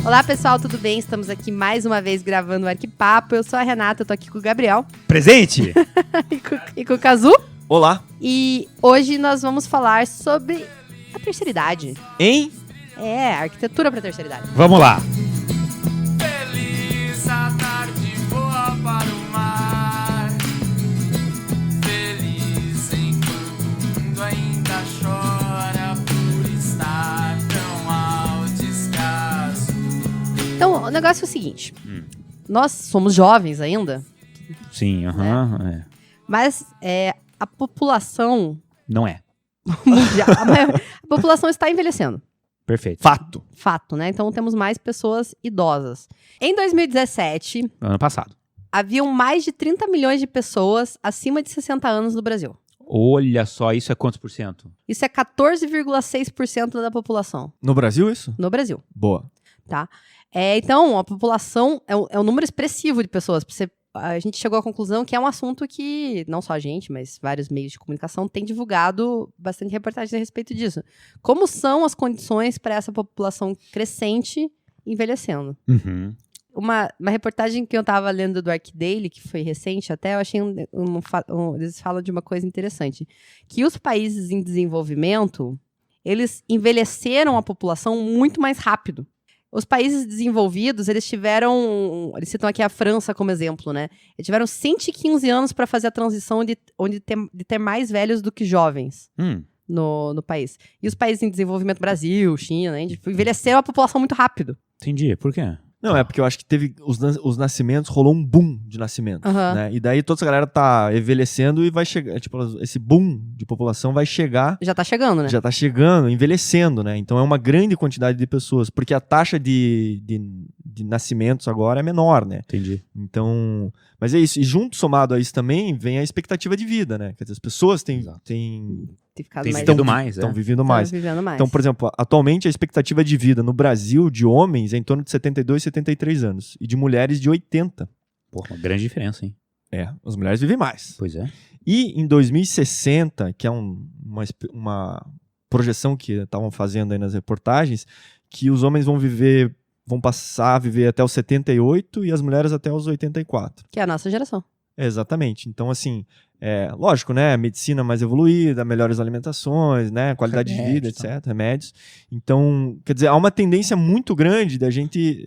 Olá, pessoal, tudo bem? Estamos aqui mais uma vez gravando o Arquipapo. Eu sou a Renata, eu tô aqui com o Gabriel. Presente! e com o Kazu. Olá. E hoje nós vamos falar sobre a terceira idade. Hein? Arquitetura pra terceira idade. Vamos lá! Feliz a tarde voa para o mar. Feliz enquanto o mundo ainda chora por estar tão ao descaso. Então, o negócio é o seguinte. Nós somos jovens ainda, Sim, aham. mas a população Não é. mundial, a população está envelhecendo. Perfeito. Fato, né? Então temos mais pessoas idosas. Em 2017, Ano passado. haviam mais de 30 milhões de pessoas acima de 60 anos no Brasil. Olha só, isso é quantos por cento? Isso é 14,6% da população No Brasil, isso? no Brasil, Boa. tá? Então, a população é um número expressivo de pessoas. A gente chegou à conclusão que é um assunto que, não só a gente, mas vários meios de comunicação têm divulgado bastante reportagens a respeito disso. Como são as condições para essa população crescente envelhecendo? Uhum. Uma reportagem que eu tava lendo do ArcDaily, que foi recente até, eu achei eles falam de uma coisa interessante. Que os países em desenvolvimento, eles envelheceram a população muito mais rápido. Os países desenvolvidos, eles citam aqui a França como exemplo, né? Eles tiveram 115 anos para fazer a transição de ter mais velhos do que jovens no país. E os países em desenvolvimento, Brasil, China, envelheceram a população muito rápido. Entendi. Por quê? Não, é porque eu acho que teve os nascimentos, rolou um boom de nascimentos, né? E daí toda essa galera tá envelhecendo e vai chegar, tipo, esse boom de população vai chegar... Já tá chegando, né? Já tá chegando, envelhecendo, né? Então é uma grande quantidade de pessoas, porque a taxa de nascimentos agora é menor, né? Entendi. Então, mas é isso. E junto, somado a isso também, vem a expectativa de vida, né? Quer dizer, as pessoas têm Ficado Tem mais vivido mais, estão é? vivendo Estão mais. vivendo mais. Então, por exemplo, atualmente a expectativa de vida no Brasil de homens é em torno de 72, 73 anos. E de mulheres de 80. Porra, uma grande diferença, hein? As mulheres vivem mais. Pois é. E em 2060, que é uma projeção que estavam fazendo aí nas reportagens, que os homens vão passar a viver até os 78 e as mulheres até os 84. Que é a nossa geração. Exatamente. Então, assim, lógico, né? Medicina mais evoluída, melhores alimentações, né? Qualidade de vida, etc. Remédios. Então, quer dizer, há uma tendência muito grande da gente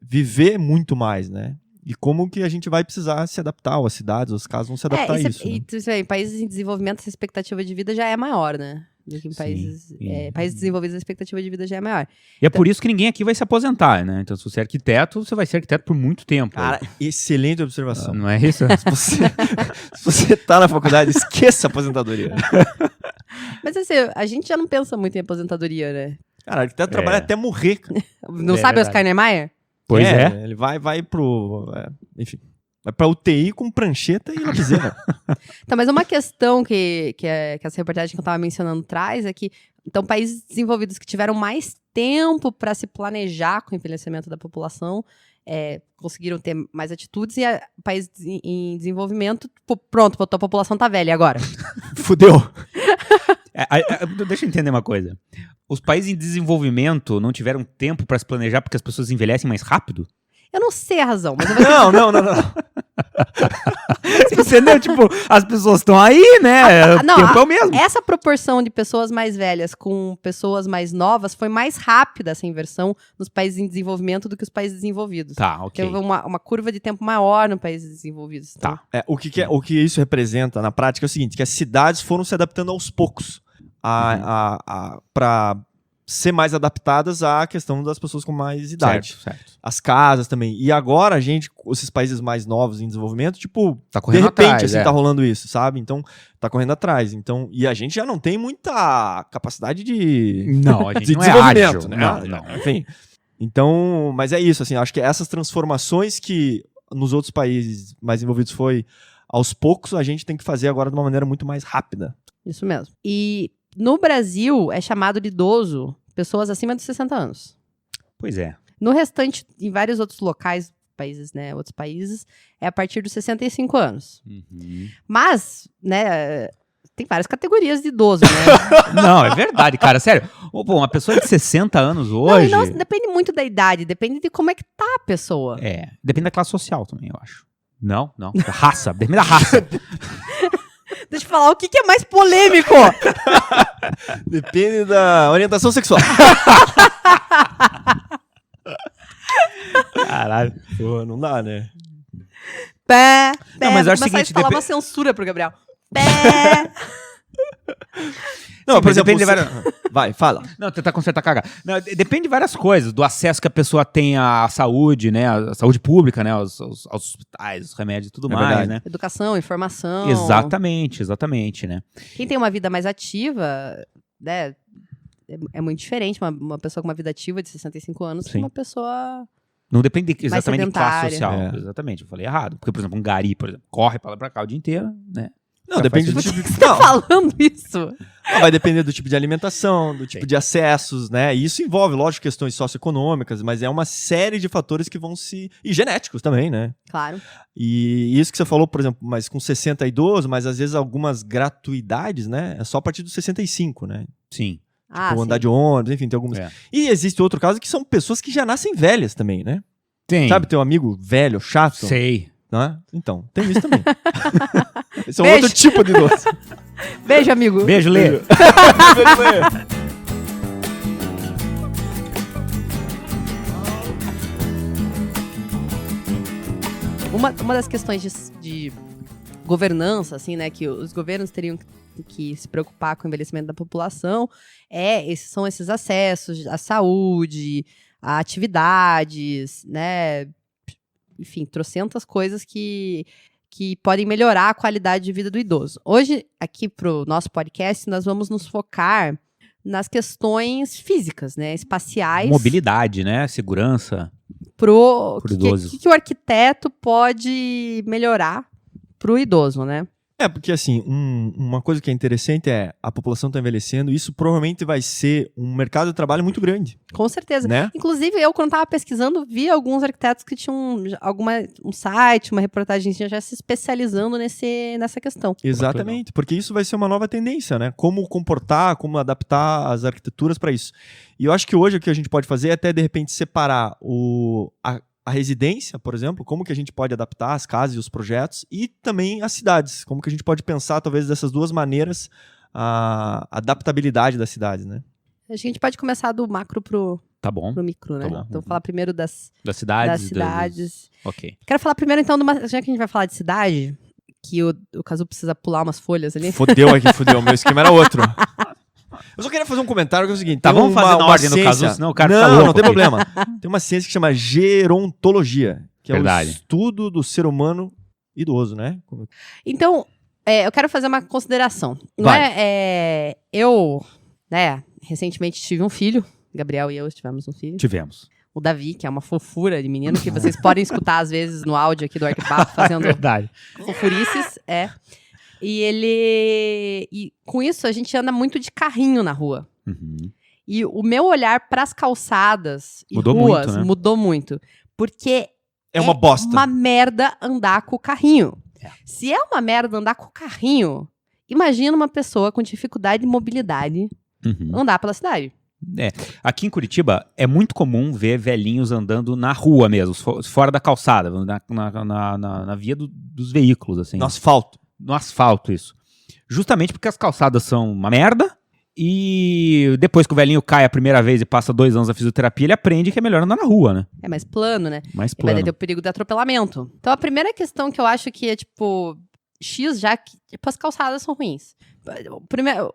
viver muito mais, né? E como que a gente vai precisar se adaptar, ou as cidades, os casos vão se adaptar a isso. Né? Em países em desenvolvimento, essa expectativa de vida já é maior, né? Do que em países desenvolvidos, a expectativa de vida já é maior. E é por isso que ninguém aqui vai se aposentar, né? Então, se você é arquiteto, você vai ser arquiteto por muito tempo. Cara, excelente observação. Não é isso? Se você tá na faculdade, esqueça a aposentadoria. Mas assim, a gente já não pensa muito em aposentadoria, né? Cara, arquiteto trabalha até morrer. Cara. Não sabe verdade. Oscar Niemeyer? Pois é. Ele vai pro... enfim, vai pra UTI com prancheta e lapiseira. Então, mas uma questão que essa reportagem que eu estava mencionando traz é que, então, países desenvolvidos que tiveram mais tempo para se planejar com o envelhecimento da população conseguiram ter mais atitudes e países em desenvolvimento, pronto, a população tá velha agora. Fudeu. Deixa eu entender uma coisa. Os países em desenvolvimento não tiveram tempo para se planejar porque as pessoas envelhecem mais rápido? Eu não sei a razão, mas eu vou Não. Entendeu? Tipo, as pessoas estão aí, né? O tempo é o mesmo. Essa proporção de pessoas mais velhas com pessoas mais novas foi mais rápida, essa inversão, nos países em desenvolvimento do que os países desenvolvidos. Tá, ok. Teve uma curva de tempo maior nos países desenvolvidos. Então. Tá. O que isso representa na prática é o seguinte, que as cidades foram se adaptando aos poucos para ser mais adaptadas à questão das pessoas com mais idade. Certo. As casas também. E agora esses países mais novos em desenvolvimento, tipo, Tá correndo de repente, atrás, assim, tá rolando isso, sabe? Então, tá correndo atrás. Então, e a gente já não tem muita capacidade de Não, a gente de não é desenvolvimento, ágil. né? Não. Enfim. Então, mas é isso, assim, acho que essas transformações que nos outros países mais envolvidos foi aos poucos, a gente tem que fazer agora de uma maneira muito mais rápida. Isso mesmo. E no Brasil é chamado de idoso pessoas acima de 60 anos. Pois é. No restante, em vários outros locais, outros países, é a partir dos 65 anos. Uhum. Mas, né, tem várias categorias de idoso, né? Não, é verdade, cara. Sério. Pô, uma pessoa de 60 anos hoje... Não, depende muito da idade, depende de como é que tá a pessoa. Depende da classe social também, eu acho. Não. Da raça. Depende da raça. Deixa eu falar, o que é mais polêmico? Depende da orientação sexual. Caralho. Pô, não dá, né? Pé. Não, mas eu acho o Começar seguinte, a falar uma censura pro Gabriel. Pé. Não, Sim, por mas exemplo, depende de várias... Vai, fala. Não, tentar consertar cagar. Não, depende de várias coisas. Do acesso que a pessoa tem à saúde, né? A saúde pública, né? Aos hospitais, os remédios e tudo mais, verdade. né? Educação, informação. Exatamente, né? Quem tem uma vida mais ativa, né? É muito diferente uma pessoa com uma vida ativa de 65 anos que Sim. uma pessoa... Não depende exatamente de classe sedentária. social. Exatamente, eu falei errado. Porque, por exemplo, um gari, por exemplo, corre pra lá e pra cá o dia inteiro, né? Não, Já depende faz do sentido. tipo de... Você tá falando isso? Não, vai depender do tipo de alimentação, do tipo Sim. de acessos, né? E isso envolve, lógico, questões socioeconômicas, mas é uma série de fatores que vão se... E genéticos também, né? Claro. E isso que você falou, por exemplo, mas com 60 idoso, mas às vezes algumas gratuidades, né? É só a partir dos 65, né? Sim. Ou andar de ônibus, enfim, tem algumas... É. E existe outro caso que são pessoas que já nascem velhas também, né? Tem. Sabe, teu amigo velho, chato? Sei. Né? Então, tem isso também. Esse é um Beijo. outro tipo de doce. Beijo, amigo. Beijo, Lê. Beijo, Lê. Uma das questões de governança, assim, né, que os governos teriam que se preocupar com o envelhecimento da população são esses acessos à saúde, a atividades, né, enfim, trocentas coisas que podem melhorar a qualidade de vida do idoso. Hoje, aqui pro nosso podcast, nós vamos nos focar nas questões físicas, né, espaciais. Mobilidade, né? Segurança. Pro idoso. que o arquiteto pode melhorar pro idoso, né? É, porque assim, uma coisa que é interessante é a população está envelhecendo, isso provavelmente vai ser um mercado de trabalho muito grande, Com certeza. né? Inclusive, eu, quando estava pesquisando, vi alguns arquitetos que tinham um site, uma reportagem já se especializando nessa questão. Exatamente, porque isso vai ser uma nova tendência, né? Como comportar, como adaptar as arquiteturas para isso. E eu acho que hoje o que a gente pode fazer é até, de repente, separar a residência, por exemplo, como que a gente pode adaptar as casas e os projetos, e também as cidades, como que a gente pode pensar, talvez, dessas duas maneiras, a adaptabilidade das cidades, né? Acho que a gente pode começar do macro pro Tá bom. micro, né? Tá bom. Então, falar primeiro das Das cidades. cidades. Ok. Quero falar primeiro, então, já que a gente vai falar de cidade, que o Cazu precisa pular umas folhas ali. Fodeu, meu esquema era outro. Eu só queria fazer um comentário que é o seguinte, Tá, tem vamos fazer na ordem do ciência... caso, senão o cara fica Não, louco não tem aqui. problema. Tem uma ciência que chama gerontologia, que Verdade. é o estudo do ser humano idoso, né? Então, eu quero fazer uma consideração. Não Vai. Eu, né, recentemente tive um filho. Gabriel e eu tivemos um filho. Tivemos. O Davi, que é uma fofura de menino, que vocês podem escutar às vezes no áudio aqui do Arquipapo, fazendo Verdade. fofurices. E com isso a gente anda muito de carrinho na rua. Uhum. E o meu olhar para as calçadas e Mudou ruas muito, né? mudou muito. Porque É uma bosta. uma merda andar com o carrinho. É. Se é uma merda andar com o carrinho, imagina uma pessoa com dificuldade de mobilidade Uhum. andar pela cidade. Aqui em Curitiba é muito comum ver velhinhos andando na rua mesmo, fora da calçada, na via dos veículos, assim. No asfalto. No asfalto, isso. Justamente porque as calçadas são uma merda e depois que o velhinho cai a primeira vez e passa 2 anos na fisioterapia, ele aprende que é melhor andar na rua, né? É mais plano, né? Mais E vai plano. ter o perigo de atropelamento. Então a primeira questão que eu acho que é, tipo, X, já que tipo, as calçadas são ruins.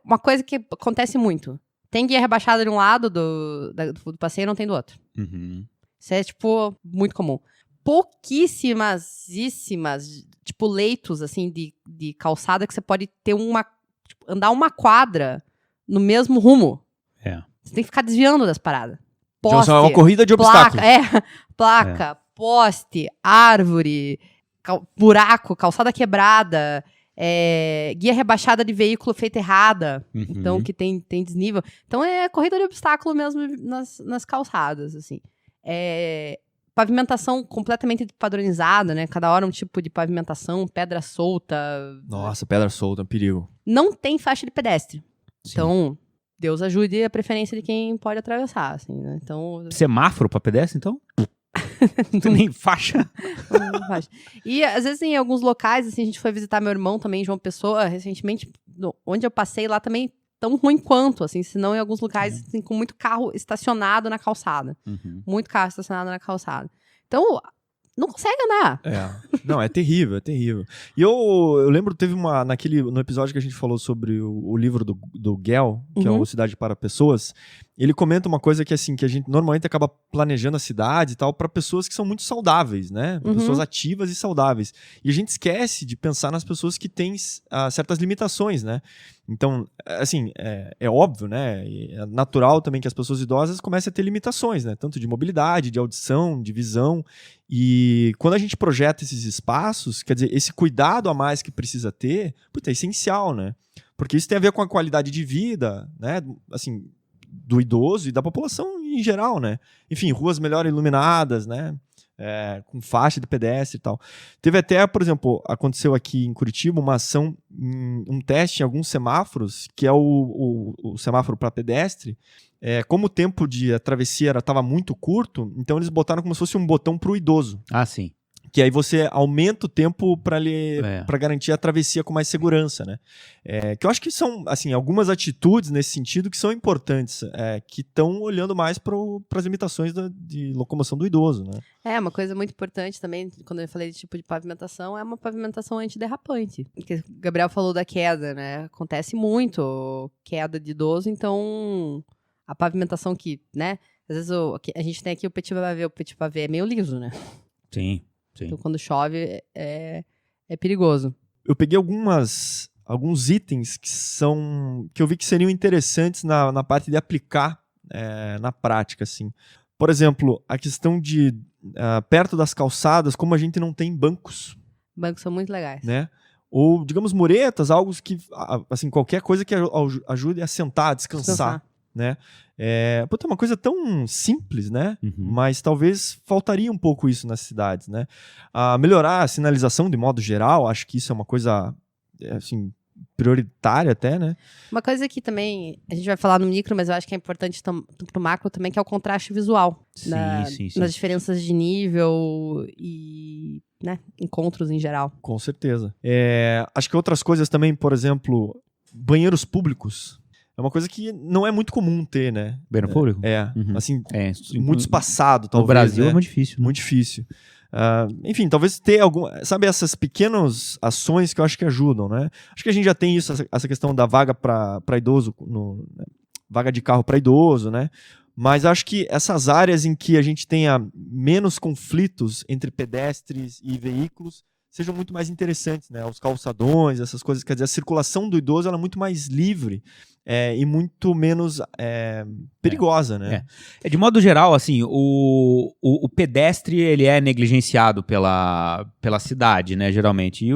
Uma coisa que acontece muito. Tem guia rebaixada de um lado do passeio e não tem do outro. Uhum. Isso é, tipo, muito comum. Pouquíssimas, tipo, leitos, assim, de calçada que você pode ter andar uma quadra no mesmo rumo. É. Você tem que ficar desviando das paradas. Então, é uma corrida de obstáculos. Placa, poste, árvore, buraco, calçada quebrada, guia rebaixada de veículo feita errada, Uhum. então que tem desnível. Então é corrida de obstáculo mesmo nas calçadas, assim. pavimentação completamente padronizada, né? Cada hora um tipo de pavimentação, pedra solta. Nossa, pedra solta, perigo. Não tem faixa de pedestre. Sim. Então, Deus ajude a preferência de quem pode atravessar, assim, né? Então, Semáforo pra pedestre, então? Não tem nem faixa. não faz. E às vezes em alguns locais, assim, a gente foi visitar meu irmão também, João Pessoa, recentemente, onde eu passei lá também tão ruim quanto, assim, senão em alguns locais assim, com muito carro estacionado na calçada. Uhum. Muito carro estacionado na calçada. Então, não consegue andar. Não, é terrível, é terrível. E eu lembro, teve no episódio que a gente falou sobre o livro do Gell, que é o Cidade para Pessoas, ele comenta uma coisa que, assim, que a gente normalmente acaba planejando a cidade e tal para pessoas que são muito saudáveis, né? Pessoas ativas e saudáveis. E a gente esquece de pensar nas pessoas que têm certas limitações, né? Então, assim, é óbvio, né? É natural também que as pessoas idosas comecem a ter limitações, né? Tanto de mobilidade, de audição, de visão. E quando a gente projeta esses espaços, quer dizer, esse cuidado a mais que precisa ter, é essencial, né? Porque isso tem a ver com a qualidade de vida, né? Assim, do idoso e da população em geral, né? Enfim, ruas melhor iluminadas, né? Com faixa de pedestre e tal. Teve até, por exemplo, aconteceu aqui em Curitiba uma ação, um teste em alguns semáforos, que é o semáforo para pedestre. Como o tempo de travessia estava muito curto, então eles botaram como se fosse um botão para o idoso. Ah, sim. Que aí você aumenta o tempo para garantir a travessia com mais segurança, né? Que eu acho que são, assim, algumas atitudes nesse sentido que são importantes, que estão olhando mais para as limitações de locomoção do idoso, né? Uma coisa muito importante também, quando eu falei de tipo de pavimentação, é uma pavimentação antiderrapante. Porque o Gabriel falou da queda, né? Acontece muito queda de idoso, então a pavimentação que, né? Às vezes a gente tem aqui o petit pavé é meio liso, né? Sim. Então, quando chove, é perigoso. Eu peguei alguns itens que eu vi que seriam interessantes na parte de aplicar na prática, assim. Por exemplo, a questão de, perto das calçadas, como a gente não tem bancos. Bancos são muito legais. Né? Ou, digamos, muretas, algo que, assim, qualquer coisa que ajude a sentar, a descansar. Né? É uma coisa tão simples, né? Mas talvez faltaria um pouco isso nas cidades, né? Melhorar a sinalização de modo geral, acho que isso é uma coisa assim, prioritária até, né? Uma coisa que também, a gente vai falar no micro, mas eu acho que é importante pro macro também, que é o contraste visual. Sim. Nas diferenças de nível e, né, encontros em geral. Com certeza. Acho que outras coisas também, por exemplo, banheiros públicos. É uma coisa que não é muito comum ter, né? Banheiro público? Assim, muito espaçado, talvez. No Brasil, né? é muito difícil. Né? Muito difícil. Enfim, talvez ter sabe, essas pequenas ações que eu acho que ajudam, né? Acho que a gente já tem isso, essa questão da vaga para idoso, vaga de carro para idoso, né? Mas acho que essas áreas em que a gente tenha menos conflitos entre pedestres e veículos sejam muito mais interessantes, né? Os calçadões, essas coisas, quer dizer, a circulação do idoso ela é muito mais livre e muito menos perigosa, né? De modo geral, assim, o pedestre ele é negligenciado pela cidade, né, geralmente. E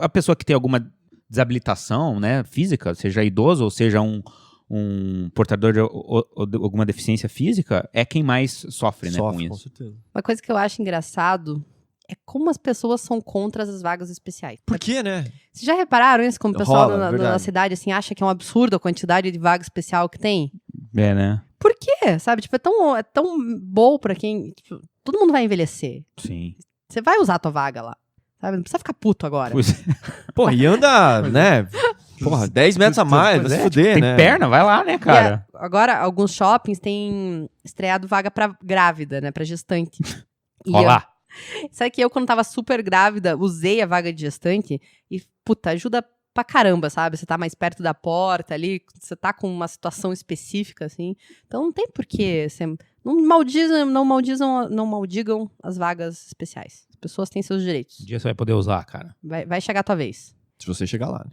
a pessoa que tem alguma desabilitação, né, física, seja idoso ou seja um portador de alguma deficiência física, é quem mais sofre, né, com isso. Com certeza. Uma coisa que eu acho engraçado é como as pessoas são contra as vagas especiais. Por quê, né? Vocês já repararam isso? Como o pessoal Rola, na cidade assim, acha que é um absurdo a quantidade de vaga especial que tem? Né? Por quê? Sabe? Tipo, é tão bom pra quem... Tipo, todo mundo vai envelhecer. Sim. Você vai usar a tua vaga lá. Sabe? Não precisa ficar puto agora. Porra, e anda, né? Porra, 10 metros a mais, vai se fuder, tem né? perna, vai lá, né, cara? Agora, alguns shoppings têm estreado vaga pra grávida, né? Pra gestante. Olá. Sabe que eu, quando tava super grávida, usei a vaga de gestante e, puta, ajuda pra caramba, sabe? Você tá mais perto da porta ali, você tá com uma situação específica, assim. Então não tem porquê. Não maldigam as vagas especiais. As pessoas têm seus direitos. Um dia você vai poder usar, cara. Vai chegar a tua vez. Se você chegar lá. Né?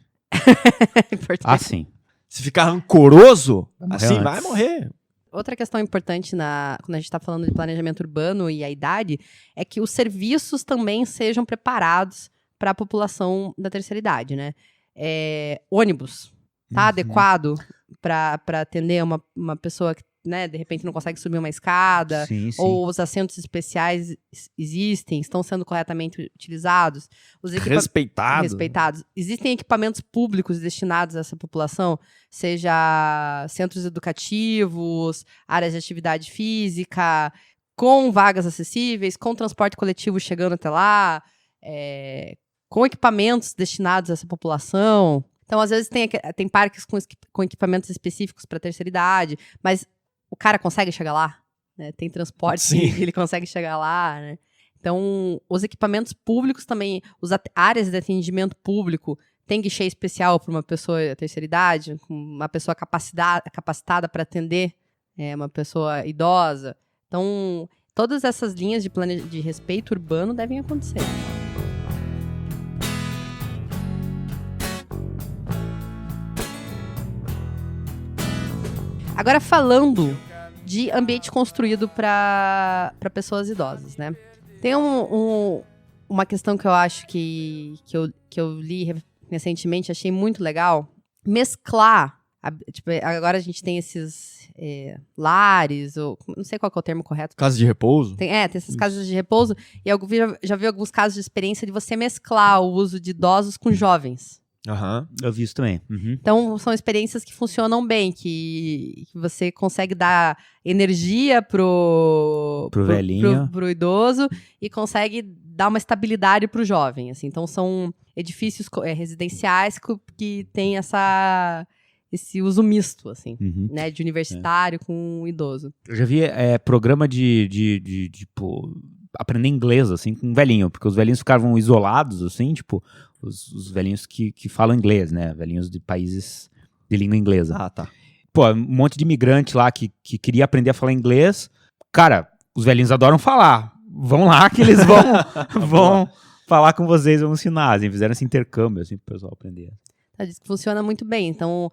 É importante. Ah, sim. Se ficar rancoroso, assim, antes. vai morrer. Outra questão importante quando a gente está falando de planejamento urbano e a idade é que os serviços também sejam preparados para a população da terceira idade, né? Ônibus tá adequado para atender uma pessoa que né, de repente não consegue subir uma escada, Sim, sim. ou os assentos especiais existem, estão sendo corretamente utilizados. Os respeitados. Existem equipamentos públicos destinados a essa população, seja centros educativos, áreas de atividade física, com vagas acessíveis, com transporte coletivo chegando até lá, com equipamentos destinados a essa população. Então, às vezes, tem parques com equipamentos específicos para terceira idade, mas o cara consegue chegar lá, né? Tem transporte que ele consegue chegar lá, né? Então, os equipamentos públicos também, áreas de atendimento público, tem guichê especial para uma pessoa da terceira idade, uma pessoa capacitada para atender uma pessoa idosa. Então, todas essas linhas de respeito urbano devem acontecer. Agora, falando de ambiente construído para pessoas idosas, né? Tem uma questão que eu acho que eu li recentemente, achei muito legal. Mesclar. Agora a gente tem esses lares, ou não sei qual que é o termo correto. Casa de repouso? Tem essas casas de repouso. E eu já vi alguns casos de experiência de você mesclar o uso de idosos com jovens. Eu vi isso também. Então, são experiências que funcionam bem, que você consegue dar energia pro velhinho, pro idoso, e consegue dar uma estabilidade pro jovem. Assim. Então, são edifícios residenciais que tem esse uso misto, assim, né, de universitário com idoso. Eu já vi programa de tipo, aprender inglês, assim, com um velhinho, porque os velhinhos ficavam isolados, assim, tipo, os velhinhos que falam inglês, né, velhinhos de países de língua inglesa. Ah, tá. Pô, um monte de imigrante lá que queria aprender a falar inglês. Cara, os velhinhos adoram falar. Vão lá que eles vão falar com vocês, vão ensinar. Assim, fizeram esse intercâmbio, assim, pro pessoal aprender. Diz que funciona muito bem. Então,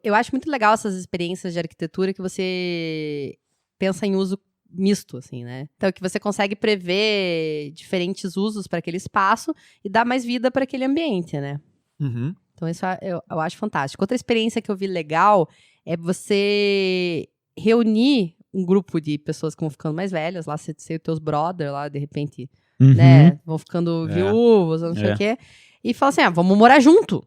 eu acho muito legal essas experiências de arquitetura que você pensa em uso misto, assim, né? Então, que você consegue prever diferentes usos para aquele espaço e dar mais vida para aquele ambiente, né? Então, isso eu acho fantástico. Outra experiência que eu vi legal é você reunir um grupo de pessoas que vão ficando mais velhas, lá, ser os teus brothers, lá, de repente, né? Vão ficando viúvos, não sei o quê. E fala assim, vamos morar junto.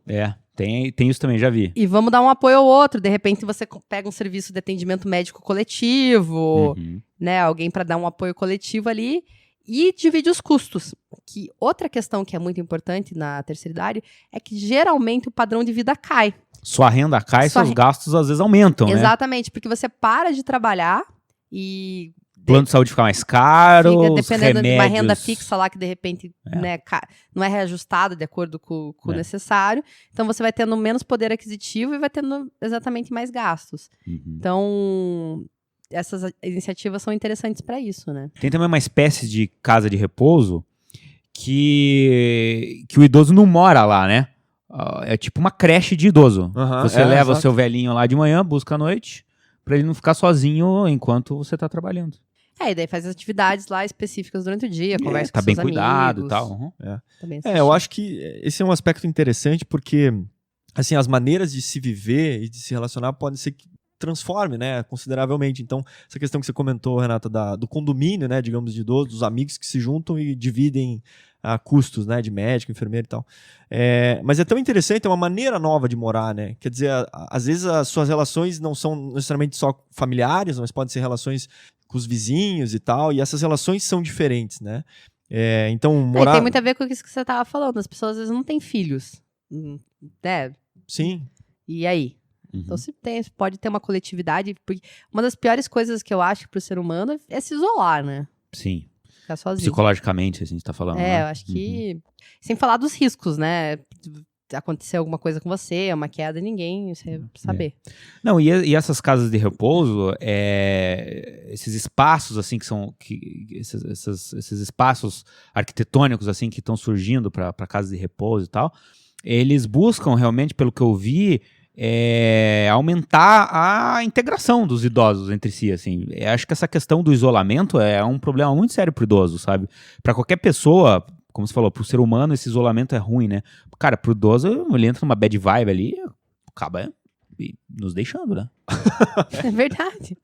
Tem isso também, já vi. E vamos dar um apoio ao outro. De repente, você pega um serviço de atendimento médico coletivo, né? Alguém para dar um apoio coletivo ali e divide os custos. Que outra questão que é muito importante na terceira idade é que, geralmente, o padrão de vida cai. Sua renda cai, seus gastos, às vezes, aumentam, né? Exatamente, porque você para de trabalhar e... plano de saúde fica mais caro, dependendo remédios... de uma renda fixa lá que, de repente, né, não é reajustada de acordo com o necessário. Então, você vai tendo menos poder aquisitivo e vai tendo exatamente mais gastos. Então, essas iniciativas são interessantes para isso, né? Tem também uma espécie de casa de repouso que o idoso não mora lá, né? É tipo uma creche de idoso. Você leva o seu velhinho lá de manhã, busca à noite, para ele não ficar sozinho enquanto você tá trabalhando. E daí faz atividades lá específicas durante o dia, conversa com tá bem seus cuidado amigos. E tal. Eu acho que esse é um aspecto interessante porque, assim, as maneiras de se viver e de se relacionar podem ser que transforme, né, consideravelmente. Então, essa questão que você comentou, Renata, do condomínio, né, digamos, de idosos, dos amigos que se juntam e dividem custos, né, de médico, enfermeiro e tal. Mas é tão interessante, é uma maneira nova de morar, né? Quer dizer, às vezes as suas relações não são necessariamente só familiares, mas podem ser relações com os vizinhos e tal, e essas relações são diferentes, né? Então, morar... tem muito a ver com isso que você estava falando, as pessoas às vezes não têm filhos, né? Sim. E aí? Então, se pode ter uma coletividade, porque uma das piores coisas que eu acho para o ser humano é se isolar, né? Sim. Ficar sozinho. Psicologicamente, assim, você tá falando, né? Eu acho que... Sem falar dos riscos, né? Acontecer alguma coisa com você, uma queda, ninguém saber. Não, e essas casas de repouso, esses espaços, assim, esses espaços arquitetônicos, assim, que estão surgindo para casas de repouso e tal, eles buscam realmente, pelo que eu vi, aumentar a integração dos idosos entre si, assim. Eu acho que essa questão do isolamento é um problema muito sério pro idoso, sabe? Para qualquer pessoa, como você falou, pro ser humano esse isolamento é ruim, né? Cara, pro idoso, ele entra numa bad vibe ali, acaba nos deixando, né? É verdade.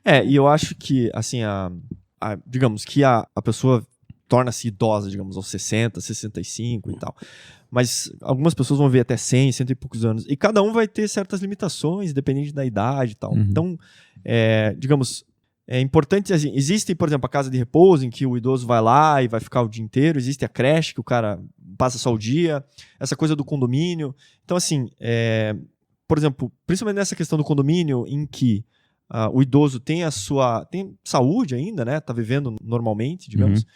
E eu acho que, assim, digamos que a pessoa torna-se idosa, digamos, aos 60, 65 e tal. Mas algumas pessoas vão ver até 100, 100 e poucos anos. E cada um vai ter certas limitações, dependendo da idade e tal. Uhum. Então, digamos, é importante, assim, existe, por exemplo, a casa de repouso, em que o idoso vai lá e vai ficar o dia inteiro. Existe a creche, que o cara passa só o dia. Essa coisa do condomínio. Então, assim, por exemplo, principalmente nessa questão do condomínio, em que o idoso tem tem saúde ainda, né? Tá vivendo normalmente, digamos.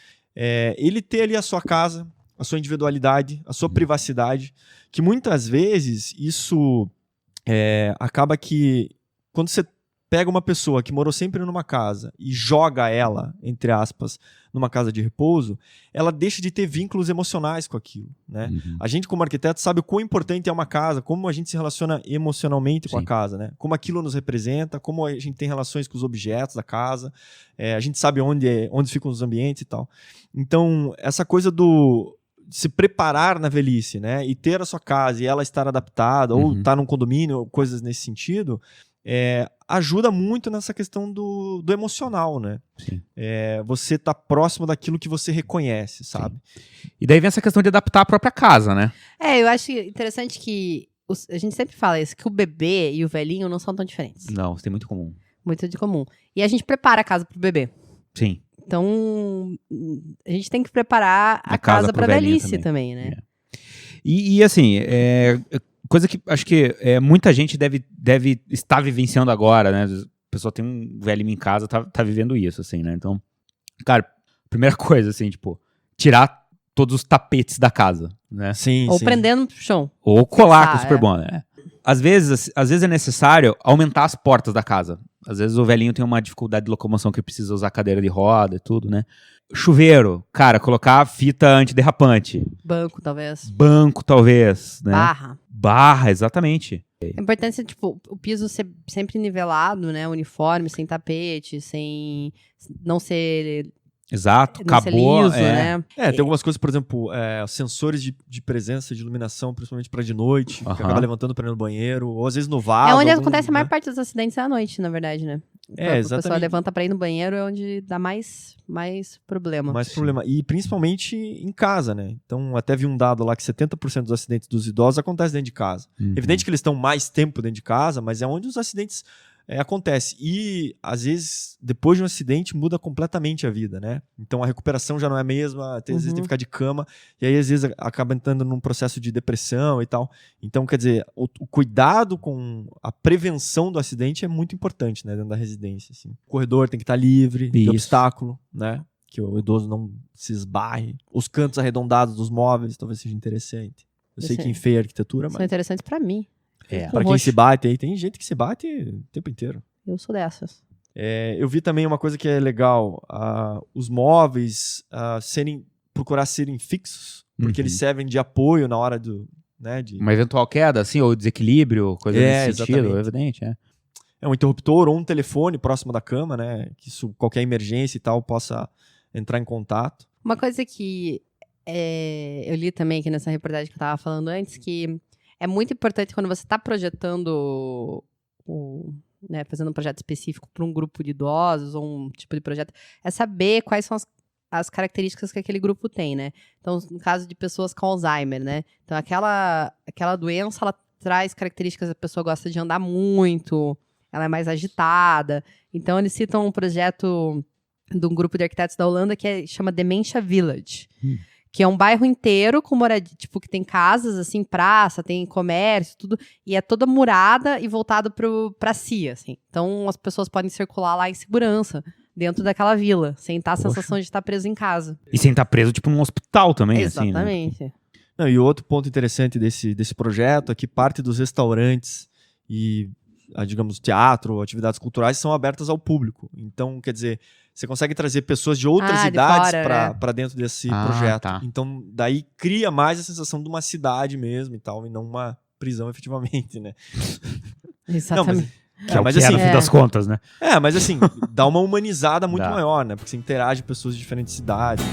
Ele ter ali a sua casa, a sua individualidade, a sua privacidade, que muitas vezes isso acaba que quando você pega uma pessoa que morou sempre numa casa e joga ela, entre aspas, numa casa de repouso, ela deixa de ter vínculos emocionais com aquilo, né? Uhum. A gente, como arquiteto, sabe o quão importante é uma casa, como a gente se relaciona emocionalmente com a casa, né? Como aquilo nos representa, como a gente tem relações com os objetos da casa, a gente sabe onde ficam os ambientes e tal. Então, essa coisa do se preparar na velhice, né? E ter a sua casa e ela estar adaptada, ou estar num condomínio, coisas nesse sentido, ajuda muito nessa questão do emocional, né? Sim. Você tá próximo daquilo que você reconhece, sabe? Sim. E daí vem essa questão de adaptar a própria casa, né? Eu acho interessante que a gente sempre fala isso, que o bebê e o velhinho não são tão diferentes. Não, isso tem muito comum. Muito de comum. E a gente prepara a casa pro bebê. Sim. Então, a gente tem que preparar a casa pra velhice também, né? E assim, coisa que acho que muita gente deve estar vivenciando agora, né? A pessoa tem um velhinho em casa, tá vivendo isso, assim, né? Então, cara, primeira coisa, assim, tipo, tirar todos os tapetes da casa, né? Sim, Ou prendendo no chão. Ou colar com o Super Bonder, né? Às vezes é necessário aumentar as portas da casa. Às vezes o velhinho tem uma dificuldade de locomoção que precisa usar cadeira de roda e tudo, né? Chuveiro, cara, colocar fita antiderrapante. Banco, talvez. Né? Barra, exatamente. A importância, tipo, o piso ser sempre nivelado, né? Uniforme, sem tapete, sem não ser... Exato, não ser acabou. liso, né? Tem algumas coisas, por exemplo, sensores de presença, de iluminação, principalmente pra de noite, que acaba levantando pra ir no banheiro, ou às vezes no vaso. Onde acontece a maior parte dos acidentes à noite, na verdade, né? Exatamente. A pessoa levanta pra ir no banheiro, é onde dá mais problema. Mais problema. E principalmente em casa, né? Então, até vi um dado lá que 70% dos acidentes dos idosos acontecem dentro de casa. Evidente que eles estão mais tempo dentro de casa, mas é onde os acidentes acontecem. E, às vezes, depois de um acidente, muda completamente a vida, né? Então, a recuperação já não é a mesma, às vezes tem que ficar de cama, e aí, às vezes, acaba entrando num processo de depressão e tal. Então, quer dizer, o cuidado com a prevenção do acidente é muito importante, né? Dentro da residência, assim. O corredor tem que estar livre de obstáculo, né? Que o idoso não se esbarre. Os cantos arredondados dos móveis talvez seja interessante. Eu sei que enfeia a arquitetura, mas... São interessantes pra mim. Pra quem se bate aí, tem gente que se bate o tempo inteiro. Eu sou dessas. Eu vi também uma coisa que é legal, os móveis procurar serem fixos, porque eles servem de apoio na hora do... Né, uma eventual queda, assim, ou desequilíbrio, coisa nesse sentido, evidente, um interruptor ou um telefone próximo da cama, né, que isso, qualquer emergência e tal, possa entrar em contato. Uma coisa que eu li também aqui nessa reportagem que eu tava falando antes, que é muito importante quando você está projetando, fazendo um projeto específico para um grupo de idosos ou um tipo de projeto, é saber quais são as características que aquele grupo tem, né? Então, no caso de pessoas com Alzheimer, né? Então, aquela doença, ela traz características, a pessoa gosta de andar muito, ela é mais agitada. Então, eles citam um projeto de um grupo de arquitetos da Holanda que chama Dementia Village. Que é um bairro inteiro com moradia, tipo, que tem casas, assim, praça, tem comércio, tudo, e é toda murada e voltado pra si, assim. Então, as pessoas podem circular lá em segurança, dentro daquela vila, sem estar a sensação de estar preso em casa. E sem estar preso, tipo, num hospital também, exatamente. Assim, né? Não, e outro ponto interessante desse projeto é que parte dos restaurantes e, digamos, teatro, atividades culturais são abertas ao público. Então, quer dizer, você consegue trazer pessoas de outras idades para dentro desse projeto. Tá. Então, daí cria mais a sensação de uma cidade mesmo e tal, e não uma prisão efetivamente, né? Exatamente. Não, mas assim, no fim das contas, né? Mas assim, dá uma humanizada muito maior, né? Porque você interage com pessoas de diferentes cidades.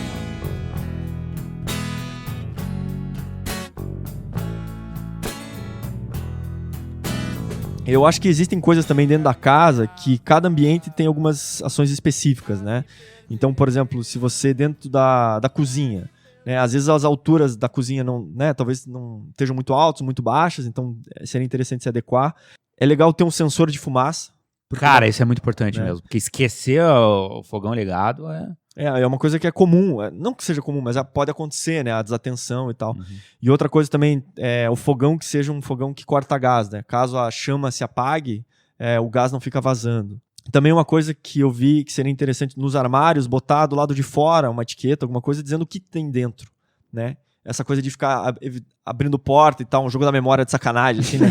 Eu acho que existem coisas também dentro da casa que cada ambiente tem algumas ações específicas, né? Então, por exemplo, se você dentro da cozinha, né, às vezes as alturas da cozinha não, né, talvez não estejam muito altas, muito baixas, então seria interessante se adequar. É legal ter um sensor de fumaça. Cara, isso é muito importante né? mesmo. Porque esquecer o fogão ligado É uma coisa que é comum, não que seja comum, mas pode acontecer, né, a desatenção e tal. E outra coisa também é o fogão que seja um fogão que corta gás, né? Caso a chama se apague, o gás não fica vazando. Também uma coisa que eu vi que seria interessante nos armários, botar do lado de fora uma etiqueta, alguma coisa dizendo o que tem dentro, né? Essa coisa de ficar abrindo porta e tal, um jogo da memória de sacanagem, assim, né?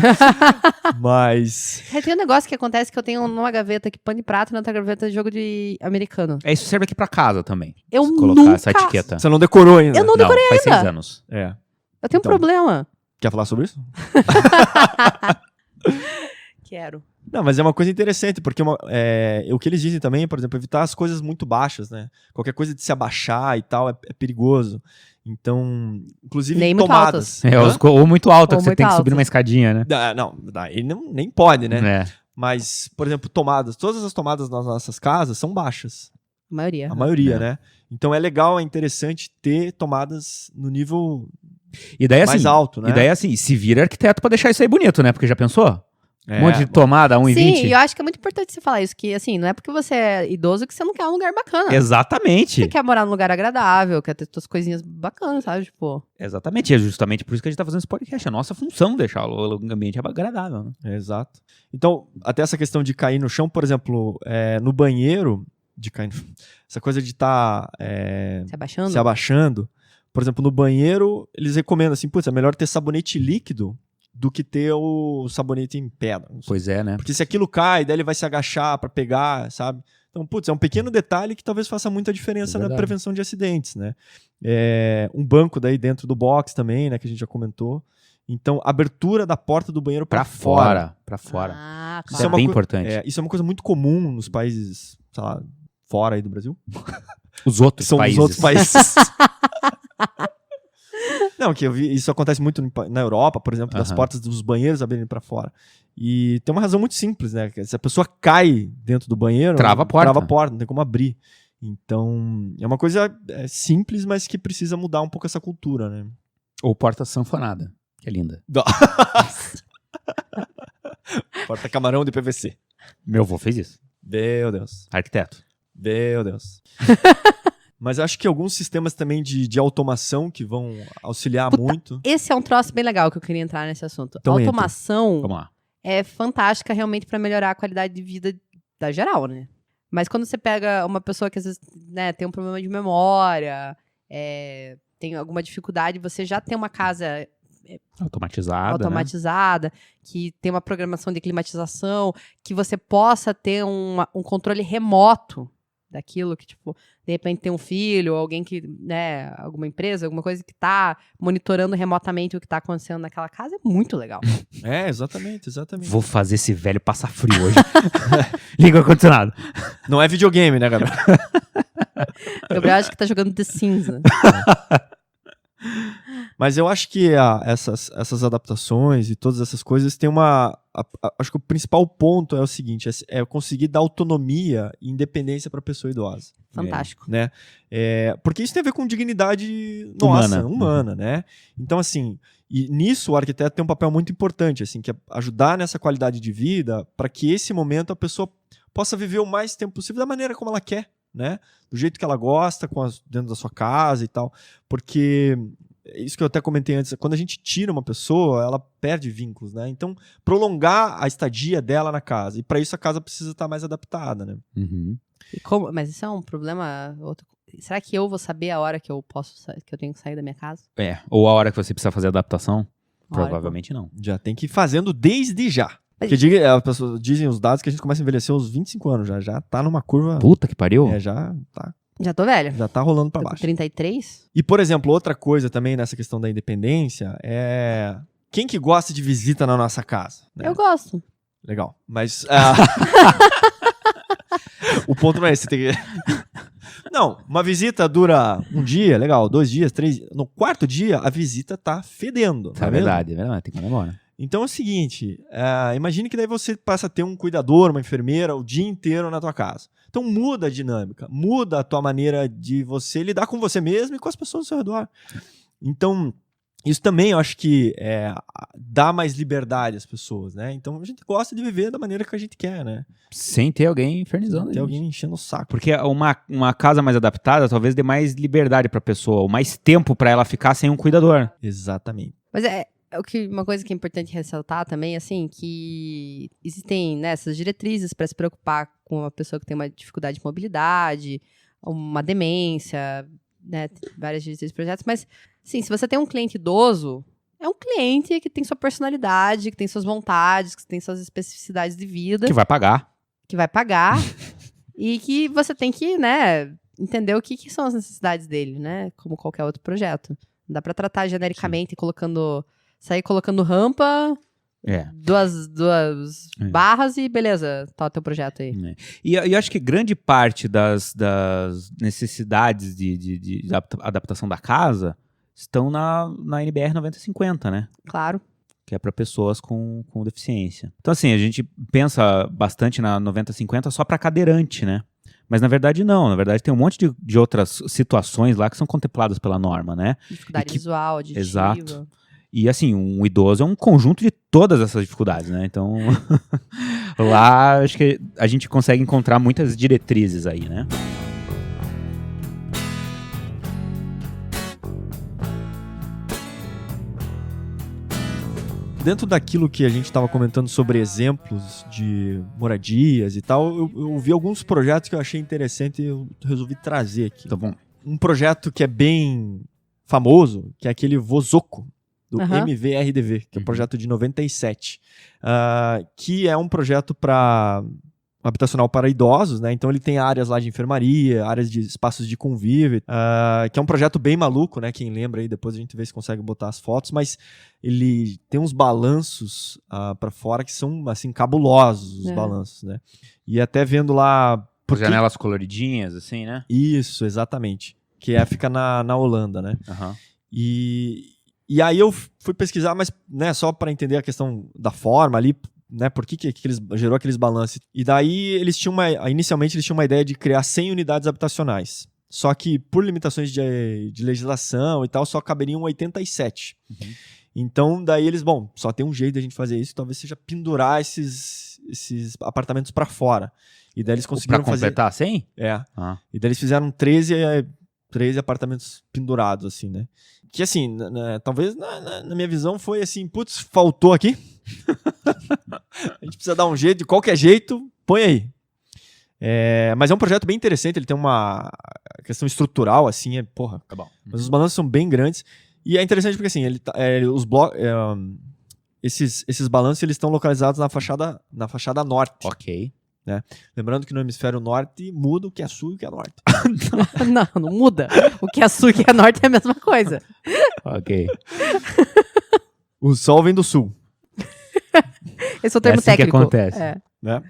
Mas... Tem um negócio que acontece que eu tenho numa gaveta aqui pano e prato, na outra gaveta jogo de americano. isso serve aqui pra casa também. Eu se colocar nunca... essa etiqueta. Você não decorou ainda. Eu não decorei faz ainda. 6 anos. É. Eu tenho um Então. problema. Quer falar sobre isso? Quero. Não, mas é uma coisa interessante, porque o que eles dizem também, por exemplo, evitar as coisas muito baixas, né? Qualquer coisa de se abaixar e tal é perigoso. Então, inclusive Nem muito tomadas. Ou muito alta, Ou que você muito tem que subir alta. numa escadinha, né? Não, daí nem pode, né? É. Mas, por exemplo, tomadas. Todas as tomadas nas nossas casas são baixas. A maioria. A maioria, É. né? Então é legal, é interessante ter tomadas no nível E daí assim, mais alto, né? E daí assim, se vira arquiteto pra deixar isso aí bonito, né? Porque já pensou? Um monte de bom. tomada, 1,20. Sim, e eu acho que é muito importante você falar isso, que assim, não é porque você é idoso que você não quer um lugar bacana. Exatamente. Você quer morar num lugar agradável, quer ter suas coisinhas bacanas, sabe? Tipo, Exatamente. É justamente por isso que a gente tá fazendo esse podcast. É a nossa função deixar o ambiente agradável, né? Exato. Então, até essa questão de cair no chão, por exemplo, no banheiro, essa coisa de estar se abaixando. se abaixando, por exemplo, no banheiro, eles recomendam assim, putz, é melhor ter sabonete líquido do que ter o sabonete em pedra. Pois é, né? Porque se aquilo cai, daí ele vai se agachar pra pegar, sabe? Então, putz, é um pequeno detalhe que talvez faça muita diferença na Verdade. prevenção de acidentes, né? Um banco daí dentro do box também, né, que a gente já comentou. Então, abertura da porta do banheiro pra fora. Pra fora. Ah, Isso claro. é bem importante. Isso é uma coisa muito comum nos países, sei lá, fora aí do Brasil. Os outros São países. dos outros países. Não, que eu vi, isso acontece muito na Europa, por exemplo, das Aham. portas dos banheiros abrirem pra fora. E tem uma razão muito simples, né? Que se a pessoa cai dentro do banheiro, Trava a porta. Trava a porta, não tem como abrir. Então, é uma coisa simples, mas que precisa mudar um pouco essa cultura, né? Ou porta sanfonada, que é linda. Porta camarão de PVC. Meu avô fez isso. Meu Deus. Arquiteto. Meu Deus. Mas acho que alguns sistemas também de automação que vão auxiliar muito. Esse é um troço bem legal que eu queria entrar nesse assunto. Então entra. Automação Vamos lá. é fantástica realmente pra melhorar a qualidade de vida da geral, né? Mas quando você pega uma pessoa que às vezes, né, tem um problema de memória, tem alguma dificuldade, você já tem uma casa automatizada, que tem uma programação de climatização, que você possa ter um controle remoto daquilo, que, tipo, de repente tem um filho, ou alguém que, né, alguma empresa, alguma coisa que tá monitorando remotamente o que tá acontecendo naquela casa, é muito legal. Exatamente. Vou fazer esse velho passar frio hoje. Liga o ar-condicionado. Não é videogame, né, Gabriel? O Gabriel acho que tá jogando The Sims, né? Mas eu acho que essas adaptações e todas essas coisas tem acho que o principal ponto é o seguinte: é conseguir dar autonomia e independência para a pessoa idosa. Fantástico. Né? Porque isso tem a ver com dignidade nossa, humana, né? Então, assim, e nisso o arquiteto tem um papel muito importante, assim, que é ajudar nessa qualidade de vida para que esse momento a pessoa possa viver o mais tempo possível da maneira como ela quer, né? Do jeito que ela gosta, dentro da sua casa e tal. Porque isso que eu até comentei antes, quando a gente tira uma pessoa, ela perde vínculos, né? Então, prolongar a estadia dela na casa. E para isso a casa precisa estar mais adaptada, né? Uhum. Mas isso é um problema. Será que eu vou saber a hora que eu tenho que sair da minha casa? Ou a hora que você precisa fazer adaptação? A hora Provavelmente não. Já tem que ir fazendo desde já. Mas- Porque dizem os dados que a gente começa a envelhecer aos 25 anos, já tá numa curva. Puta que pariu. Já tô velha. Já tá rolando pra Tô com baixo. 33? E, por exemplo, outra coisa também nessa questão da independência é quem que gosta de visita na nossa casa? Né? Eu gosto. Legal. Mas o ponto não é esse. Não, uma visita dura um dia, legal, 2 dias, 3 dias. No 4º dia, a visita tá fedendo. É tá vendo? verdade, tem que ir embora. Então é o seguinte, imagine que daí você passa a ter um cuidador, uma enfermeira o dia inteiro na tua casa. Então muda a dinâmica, muda a tua maneira de você lidar com você mesmo e com as pessoas ao seu redor. Então, isso também eu acho que dá mais liberdade às pessoas, né? Então a gente gosta de viver da maneira que a gente quer, né? Sem ter alguém infernizando. Tem alguém enchendo o saco. Porque uma casa mais adaptada talvez dê mais liberdade pra pessoa, ou mais tempo pra ela ficar sem um cuidador. Exatamente. Mas uma coisa que é importante ressaltar também, assim, que existem, né, essas diretrizes para se preocupar com uma pessoa que tem uma dificuldade de mobilidade, uma demência, né, várias diretrizes e projetos, mas, sim, se você tem um cliente idoso, é um cliente que tem sua personalidade, que tem suas vontades, que tem suas especificidades de vida. Que vai pagar. E que você tem que, né, entender o que são as necessidades dele, né, como qualquer outro projeto. Não dá para tratar genericamente, sair colocando rampa, duas barras e beleza, tá o teu projeto aí. E eu acho que grande parte das necessidades de adaptação da casa estão na NBR 9050, né? Claro. Que é para pessoas com deficiência. Então, assim, a gente pensa bastante na 9050 só para cadeirante, né? Mas, na verdade, não. Na verdade, tem um monte de outras situações lá que são contempladas pela norma, né? Dificuldade visual, auditiva. Exato. E, assim, um idoso é um conjunto de todas essas dificuldades, né? Então, lá, acho que a gente consegue encontrar muitas diretrizes aí, né? Dentro daquilo que a gente estava comentando sobre exemplos de moradias e tal, eu vi alguns projetos que eu achei interessante e eu resolvi trazer aqui. Tá bom. Um projeto que é bem famoso, que é aquele Vozoco, do MVRDV, que é um projeto de 97, que é um projeto habitacional para idosos, né? Então ele tem áreas lá de enfermaria, áreas de espaços de convívio, que é um projeto bem maluco, né? Quem lembra aí, depois a gente vê se consegue botar as fotos, mas ele tem uns balanços para fora que são, assim, cabulosos, os balanços, né? E até vendo lá... Janelas coloridinhas, assim, né? Isso, exatamente. Que fica na Holanda, né? Uhum. E aí eu fui pesquisar, mas, né, só para entender a questão da forma ali, né, por que eles gerou aqueles balanços. E daí inicialmente eles tinham uma ideia de criar 100 unidades habitacionais. Só que por limitações de legislação e tal, só caberiam 87. Uhum. Então daí eles, só tem um jeito de a gente fazer isso, talvez seja pendurar esses apartamentos para fora. E daí eles conseguiram fazer... Pra completar 100? E daí eles fizeram 13 apartamentos pendurados, assim, né? Que, assim, talvez na minha visão foi assim, putz, faltou aqui. A gente precisa dar um jeito, de qualquer jeito, põe aí. Mas é um projeto bem interessante, ele tem uma questão estrutural, assim, Tá bom. Mas os balanços são bem grandes. E é interessante porque, assim, esses balanços, eles estão localizados na fachada norte. Ok. Né? Lembrando que no hemisfério norte muda o que é sul e o que é norte. Não muda. O que é sul e o que é norte é a mesma coisa. Ok. O sol vem do sul. Esse é o termo assim técnico. Que acontece. Né?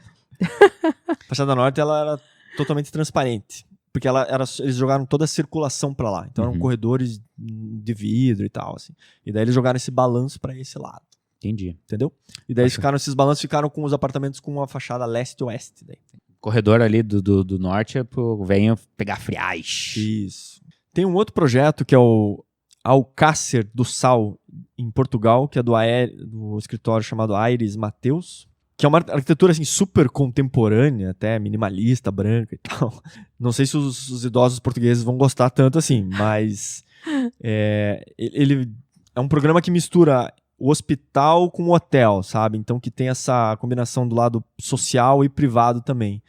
A fachada norte ela era totalmente transparente. Porque eles jogaram toda a circulação pra lá. Então eram corredores de vidro e tal. Assim. E daí eles jogaram esse balanço pra esse lado. Entendi. Entendeu? E daí esses balanços ficaram com os apartamentos com a fachada leste-oeste. Corredor ali do norte é pro venho pegar friagem. Isso. Tem um outro projeto que é o Alcácer do Sal, em Portugal, que é do escritório chamado Aires Mateus, que é uma arquitetura assim, super contemporânea, até minimalista, branca e tal. Não sei se os idosos portugueses vão gostar tanto assim, mas ele é um programa que mistura o hospital com o hotel, sabe? Então que tem essa combinação do lado social e privado também.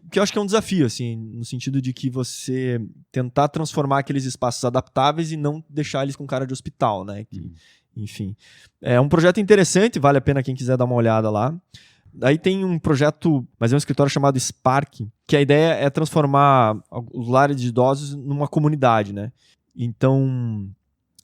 Que eu acho que é um desafio, assim, no sentido de que você tentar transformar aqueles espaços adaptáveis e não deixar eles com cara de hospital, né? Enfim, é um projeto interessante, vale a pena quem quiser dar uma olhada lá. Aí tem um projeto, mas é um escritório chamado Spark, que a ideia é transformar os lares de idosos numa comunidade, né? Então...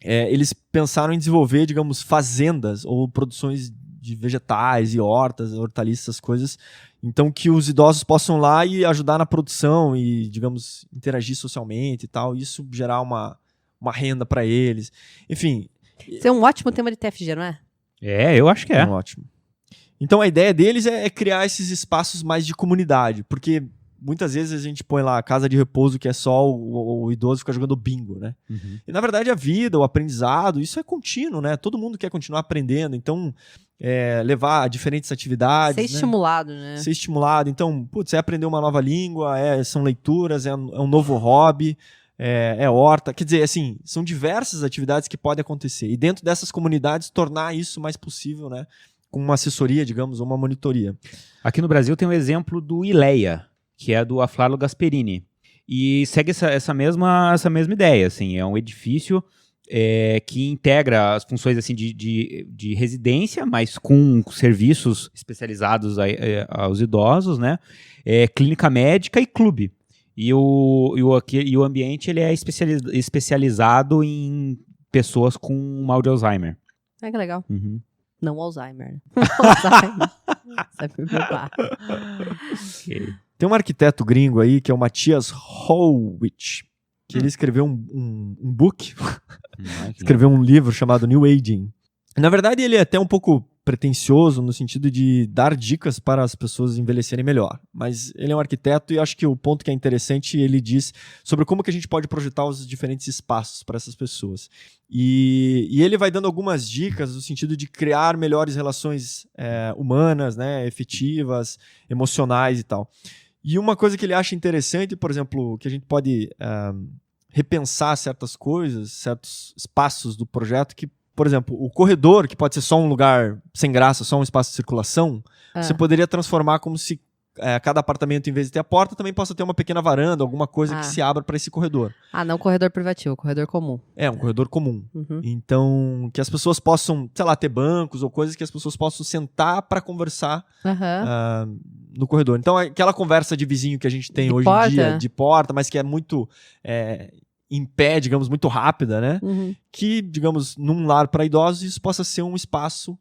eles pensaram em desenvolver, digamos, fazendas ou produções de vegetais e hortaliças, essas coisas. Então, que os idosos possam ir lá e ajudar na produção e, digamos, interagir socialmente e tal. Isso gerar uma renda para eles. Enfim... Isso é um ótimo tema de TFG, não é? Eu acho que é. Ótimo. Então a ideia deles é criar esses espaços mais de comunidade, porque muitas vezes a gente põe lá a casa de repouso que é só o idoso ficar jogando bingo, né? Uhum. E na verdade a vida, o aprendizado, isso é contínuo, né? Todo mundo quer continuar aprendendo, então levar a diferentes atividades. Ser estimulado, né? Ser estimulado. Então, putz, aprender uma nova língua, são leituras, é um novo hobby, é horta. Quer dizer, assim, são diversas atividades que podem acontecer. E dentro dessas comunidades, tornar isso mais possível, né? Com uma assessoria, digamos, ou uma monitoria. Aqui no Brasil tem um exemplo do Ileia, que é do Aflalo Gasperini. E segue essa mesma ideia, assim, é um edifício que integra as funções assim, de residência, mas com serviços especializados aos idosos, né? Clínica médica e clube. E o ambiente ele é especializado em pessoas com mal de Alzheimer. Que legal. Uhum. Não Alzheimer. Alzheimer. Sai pro meu bar. Okay. Tem um arquiteto gringo aí, que é o Matthias Hollwich, que ele escreveu um book, escreveu um livro chamado New Aging. Na verdade, ele é até um pouco pretensioso no sentido de dar dicas para as pessoas envelhecerem melhor. Mas ele é um arquiteto e acho que o ponto que é interessante, ele diz sobre como que a gente pode projetar os diferentes espaços para essas pessoas. E ele vai dando algumas dicas no sentido de criar melhores relações humanas, né, efetivas, emocionais e tal. E uma coisa que ele acha interessante, por exemplo, que a gente pode repensar certas coisas, certos espaços do projeto que, por exemplo, o corredor, que pode ser só um lugar sem graça, só um espaço de circulação, você poderia transformar como se cada apartamento, em vez de ter a porta, também possa ter uma pequena varanda, alguma coisa que se abra para esse corredor. Não corredor privativo, corredor comum. Um corredor comum. Uhum. Então, que as pessoas possam, sei lá, ter bancos ou coisas que as pessoas possam sentar para conversar no corredor. Então, aquela conversa de vizinho que a gente tem hoje em dia, de porta, mas que é muito em pé, digamos, muito rápida, né? Uhum. Que, digamos, num lar para idosos, isso possa ser um espaço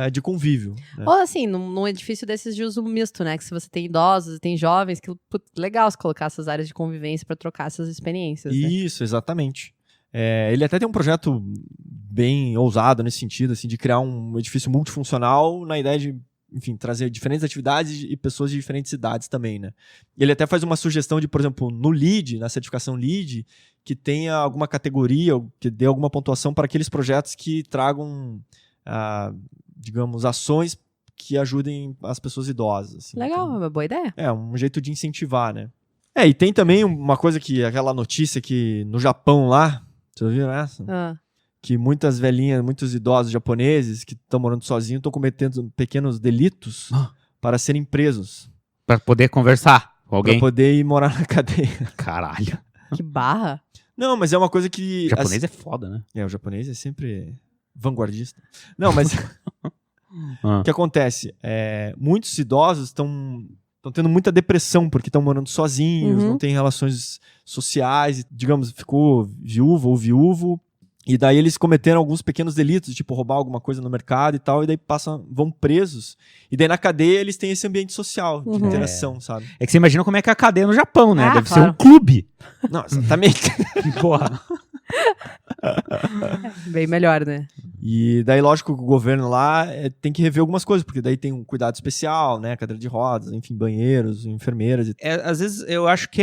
de convívio. Né? Ou assim, num edifício desses de uso misto, né? Que se você tem idosos e tem jovens, que legal se colocar essas áreas de convivência para trocar essas experiências. Isso, exatamente. Ele até tem um projeto bem ousado nesse sentido, assim, de criar um edifício multifuncional na ideia de, enfim, trazer diferentes atividades e pessoas de diferentes idades também, né? Ele até faz uma sugestão de, por exemplo, no LEED, na certificação LEED, que tenha alguma categoria, ou que dê alguma pontuação para aqueles projetos que tragam, digamos, ações que ajudem as pessoas idosas. Assim. Legal, então, uma boa ideia. Um jeito de incentivar, né? E tem também uma coisa que, aquela notícia que no Japão lá, vocês ouviram essa? Que muitas velhinhas, muitos idosos japoneses que estão morando sozinhos estão cometendo pequenos delitos para serem presos. Para poder conversar com alguém? Para poder ir morar na cadeia. Caralho. Que barra. Não, mas é uma coisa que... O japonês é foda, né? O japonês é sempre vanguardista. Não, mas... O que acontece? Muitos idosos estão tendo muita depressão porque estão morando sozinhos, não têm relações sociais, digamos, ficou viúvo ou viúvo, e daí eles cometeram alguns pequenos delitos, tipo roubar alguma coisa no mercado e tal, e daí vão presos. E daí na cadeia eles têm esse ambiente social, de interação, sabe? É que você imagina como é que é a cadeia no Japão, né? Deve claro. ser um clube. Não, exatamente. Porra. Bem melhor, né? E daí, lógico, que o governo lá tem que rever algumas coisas, porque daí tem um cuidado especial, né? Cadeira de rodas, enfim, banheiros, enfermeiras. Às vezes eu acho que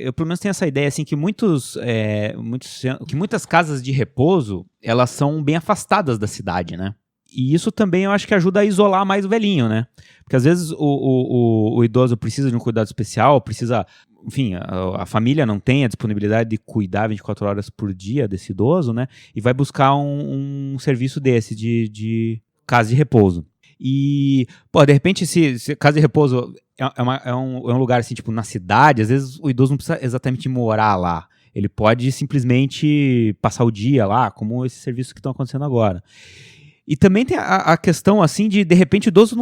eu pelo menos tenho essa ideia, assim, que que muitas casas de repouso, elas são bem afastadas da cidade, né? E isso também eu acho que ajuda a isolar mais o velhinho, né? Porque às vezes o idoso precisa de um cuidado especial, precisa... Enfim, a família não tem a disponibilidade de cuidar 24 horas por dia desse idoso, né? E vai buscar um serviço desse, de casa de repouso. E, de repente, se casa de repouso é um lugar, assim, tipo, na cidade, às vezes o idoso não precisa exatamente morar lá. Ele pode simplesmente passar o dia lá, como esses serviços que estão acontecendo agora. E também tem a questão, assim, de repente, o idoso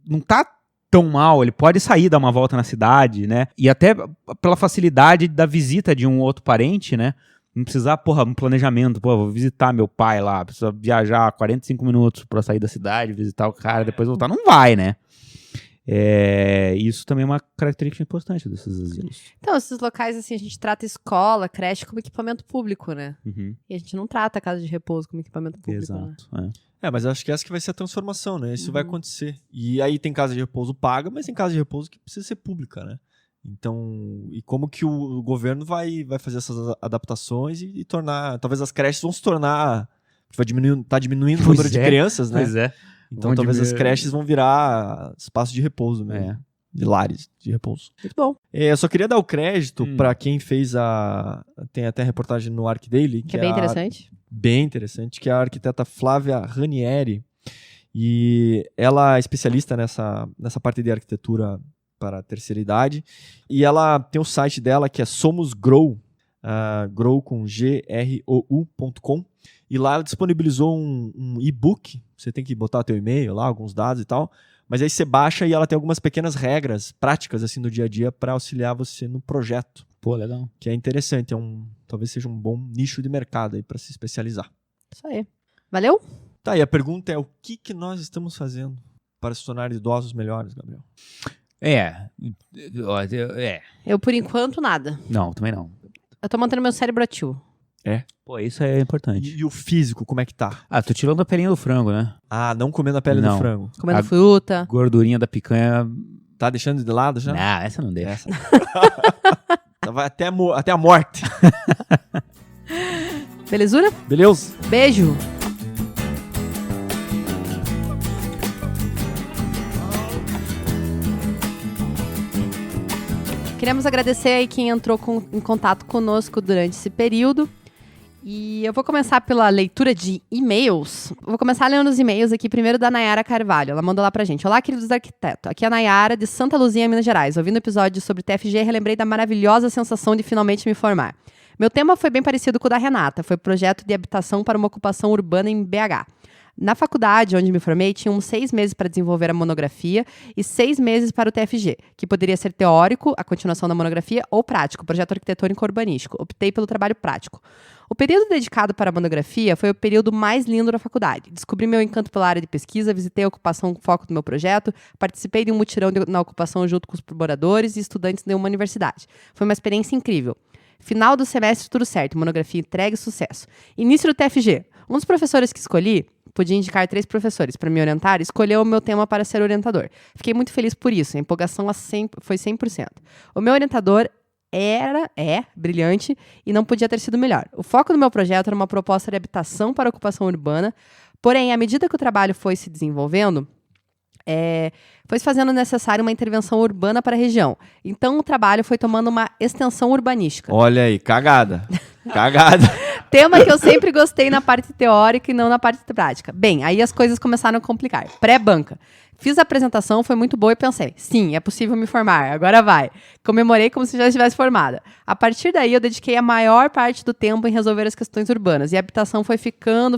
não tá tão mal, ele pode sair, dar uma volta na cidade, né? E até pela facilidade da visita de um outro parente, né? Não precisar, um planejamento, vou visitar meu pai lá, precisa viajar 45 minutos pra sair da cidade, visitar o cara, depois voltar. Não vai, né? Isso também é uma característica importante desses asilos. Então, esses locais, assim, a gente trata escola, creche como equipamento público, né? Uhum. E a gente não trata a casa de repouso como equipamento público, né? Exato. Mas eu acho que essa que vai ser a transformação, né? Isso vai acontecer. E aí tem casa de repouso paga, mas tem casa de repouso que precisa ser pública, né? Então, e como que o governo vai fazer essas adaptações e tornar... Talvez as creches vão se tornar... Tá diminuindo o número de crianças, né? Pois é. Então talvez as creches vão virar espaço de repouso mesmo. De lares de repouso. Muito bom. Eu só queria dar o crédito para quem fez Tem até a reportagem no Arc Daily. Que é bem interessante. Bem interessante, que é a arquiteta Flávia Ranieri. E ela é especialista nessa parte de arquitetura para a terceira idade. E ela tem o site dela que é Somos Grow, grow com grou.com. E lá ela disponibilizou um e-book. Você tem que botar teu e-mail lá, alguns dados e tal. Mas aí você baixa e ela tem algumas pequenas regras práticas assim no dia a dia para auxiliar você no projeto. Pô, legal. Que é interessante, talvez seja um bom nicho de mercado aí para se especializar. Isso aí. Valeu? Tá, e a pergunta é: o que nós estamos fazendo para se tornar idosos melhores, Gabriel? Eu, por enquanto, nada. Não, também não. Eu tô mantendo meu cérebro ativo. Pô, isso é importante. E o físico, como é que tá? Tô tirando a pelinha do frango, né? Não comendo a pele do frango. Comendo fruta. Gordurinha da picanha. Tá deixando de lado já? Não, essa não deixa. Vai até a morte. Belezura? Beleza? Beijo. Queremos agradecer aí quem entrou em contato conosco durante esse período. E eu vou começar pela leitura de e-mails. Vou começar lendo os e-mails aqui, primeiro da Nayara Carvalho. Ela mandou lá pra gente. Olá, queridos arquitetos. Aqui é a Nayara, de Santa Luzia, Minas Gerais. Ouvindo o episódio sobre TFG, relembrei da maravilhosa sensação de finalmente me formar. Meu tema foi bem parecido com o da Renata. Foi projeto de habitação para uma ocupação urbana em BH. Na faculdade, onde me formei, tínhamos 6 meses para desenvolver a monografia e 6 meses para o TFG, que poderia ser teórico, a continuação da monografia, ou prático, projeto arquitetônico urbanístico. Optei pelo trabalho prático. O período dedicado para a monografia foi o período mais lindo da faculdade. Descobri meu encanto pela área de pesquisa, visitei a ocupação foco do meu projeto, participei de um mutirão na ocupação junto com os moradores e estudantes de uma universidade. Foi uma experiência incrível. Final do semestre, tudo certo, monografia entregue, sucesso. Início do TFG. Um dos professores que escolhi, podia indicar 3 professores para me orientar, escolheu o meu tema para ser orientador. Fiquei muito feliz por isso, a empolgação foi 100%. O meu orientador é brilhante e não podia ter sido melhor. O foco do meu projeto era uma proposta de habitação para ocupação urbana, porém, à medida que o trabalho foi se desenvolvendo, foi se fazendo necessária uma intervenção urbana para a região. Então, o trabalho foi tomando uma extensão urbanística. Olha aí, cagada. Cagada. Tema que eu sempre gostei na parte teórica e não na parte prática. Bem, aí as coisas começaram a complicar. Pré-banca. Fiz a apresentação, foi muito boa e pensei, sim, é possível me formar, agora vai. Comemorei como se já estivesse formada. A partir daí, eu dediquei a maior parte do tempo em resolver as questões urbanas. E a habitação foi ficando.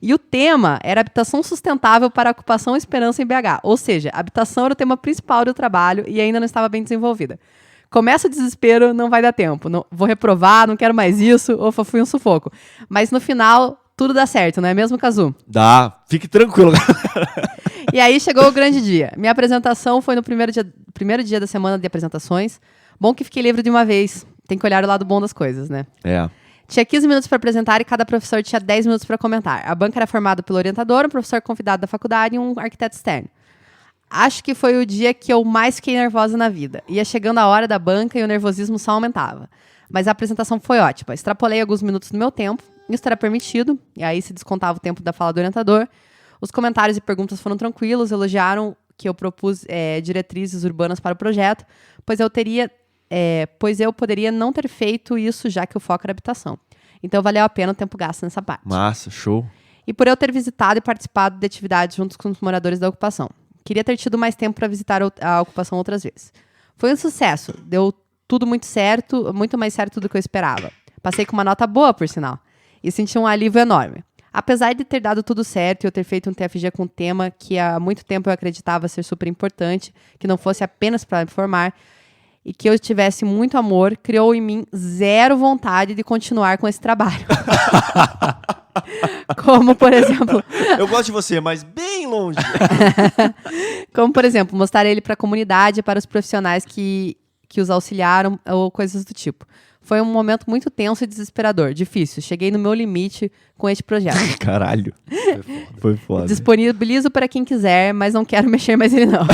E o tema era habitação sustentável para a ocupação Esperança em BH. Ou seja, a habitação era o tema principal do trabalho e ainda não estava bem desenvolvida. Começa o desespero, não vai dar tempo. Não, vou reprovar, não quero mais isso, ou fui um sufoco. Mas no final, tudo dá certo, não é mesmo, Cazu? Dá, fique tranquilo. E aí chegou o grande dia. Minha apresentação foi no primeiro dia da semana de apresentações. Bom que fiquei livre de uma vez. Tem que olhar o lado bom das coisas, né? Tinha 15 minutos para apresentar e cada professor tinha 10 minutos para comentar. A banca era formada pelo orientador, um professor convidado da faculdade e um arquiteto externo. Acho que foi o dia que eu mais fiquei nervosa na vida. Ia chegando a hora da banca e o nervosismo só aumentava. Mas a apresentação foi ótima. Extrapolei alguns minutos do meu tempo. Isso era permitido. E aí se descontava o tempo da fala do orientador. Os comentários e perguntas foram tranquilos. Elogiaram que eu propus diretrizes urbanas para o projeto. Pois eu poderia não ter feito isso, já que o foco era habitação. Então valeu a pena o tempo gasto nessa parte. Massa, show. E por eu ter visitado e participado de atividades juntos com os moradores da ocupação. Queria ter tido mais tempo para visitar a ocupação outras vezes. Foi um sucesso. Deu tudo muito certo, muito mais certo do que eu esperava. Passei com uma nota boa, por sinal. E senti um alívio enorme. Apesar de ter dado tudo certo e eu ter feito um TFG com um tema que há muito tempo eu acreditava ser super importante, que não fosse apenas para me formar, e que eu tivesse muito amor, criou em mim zero vontade de continuar com esse trabalho. Como, por exemplo... Eu gosto de você, mas bem longe. Como, por exemplo, mostrar ele para a comunidade, para os profissionais que os auxiliaram ou coisas do tipo. Foi um momento muito tenso e desesperador, difícil. Cheguei no meu limite com este projeto. Caralho. Foi foda. Disponibilizo para quem quiser, mas não quero mexer mais ele não.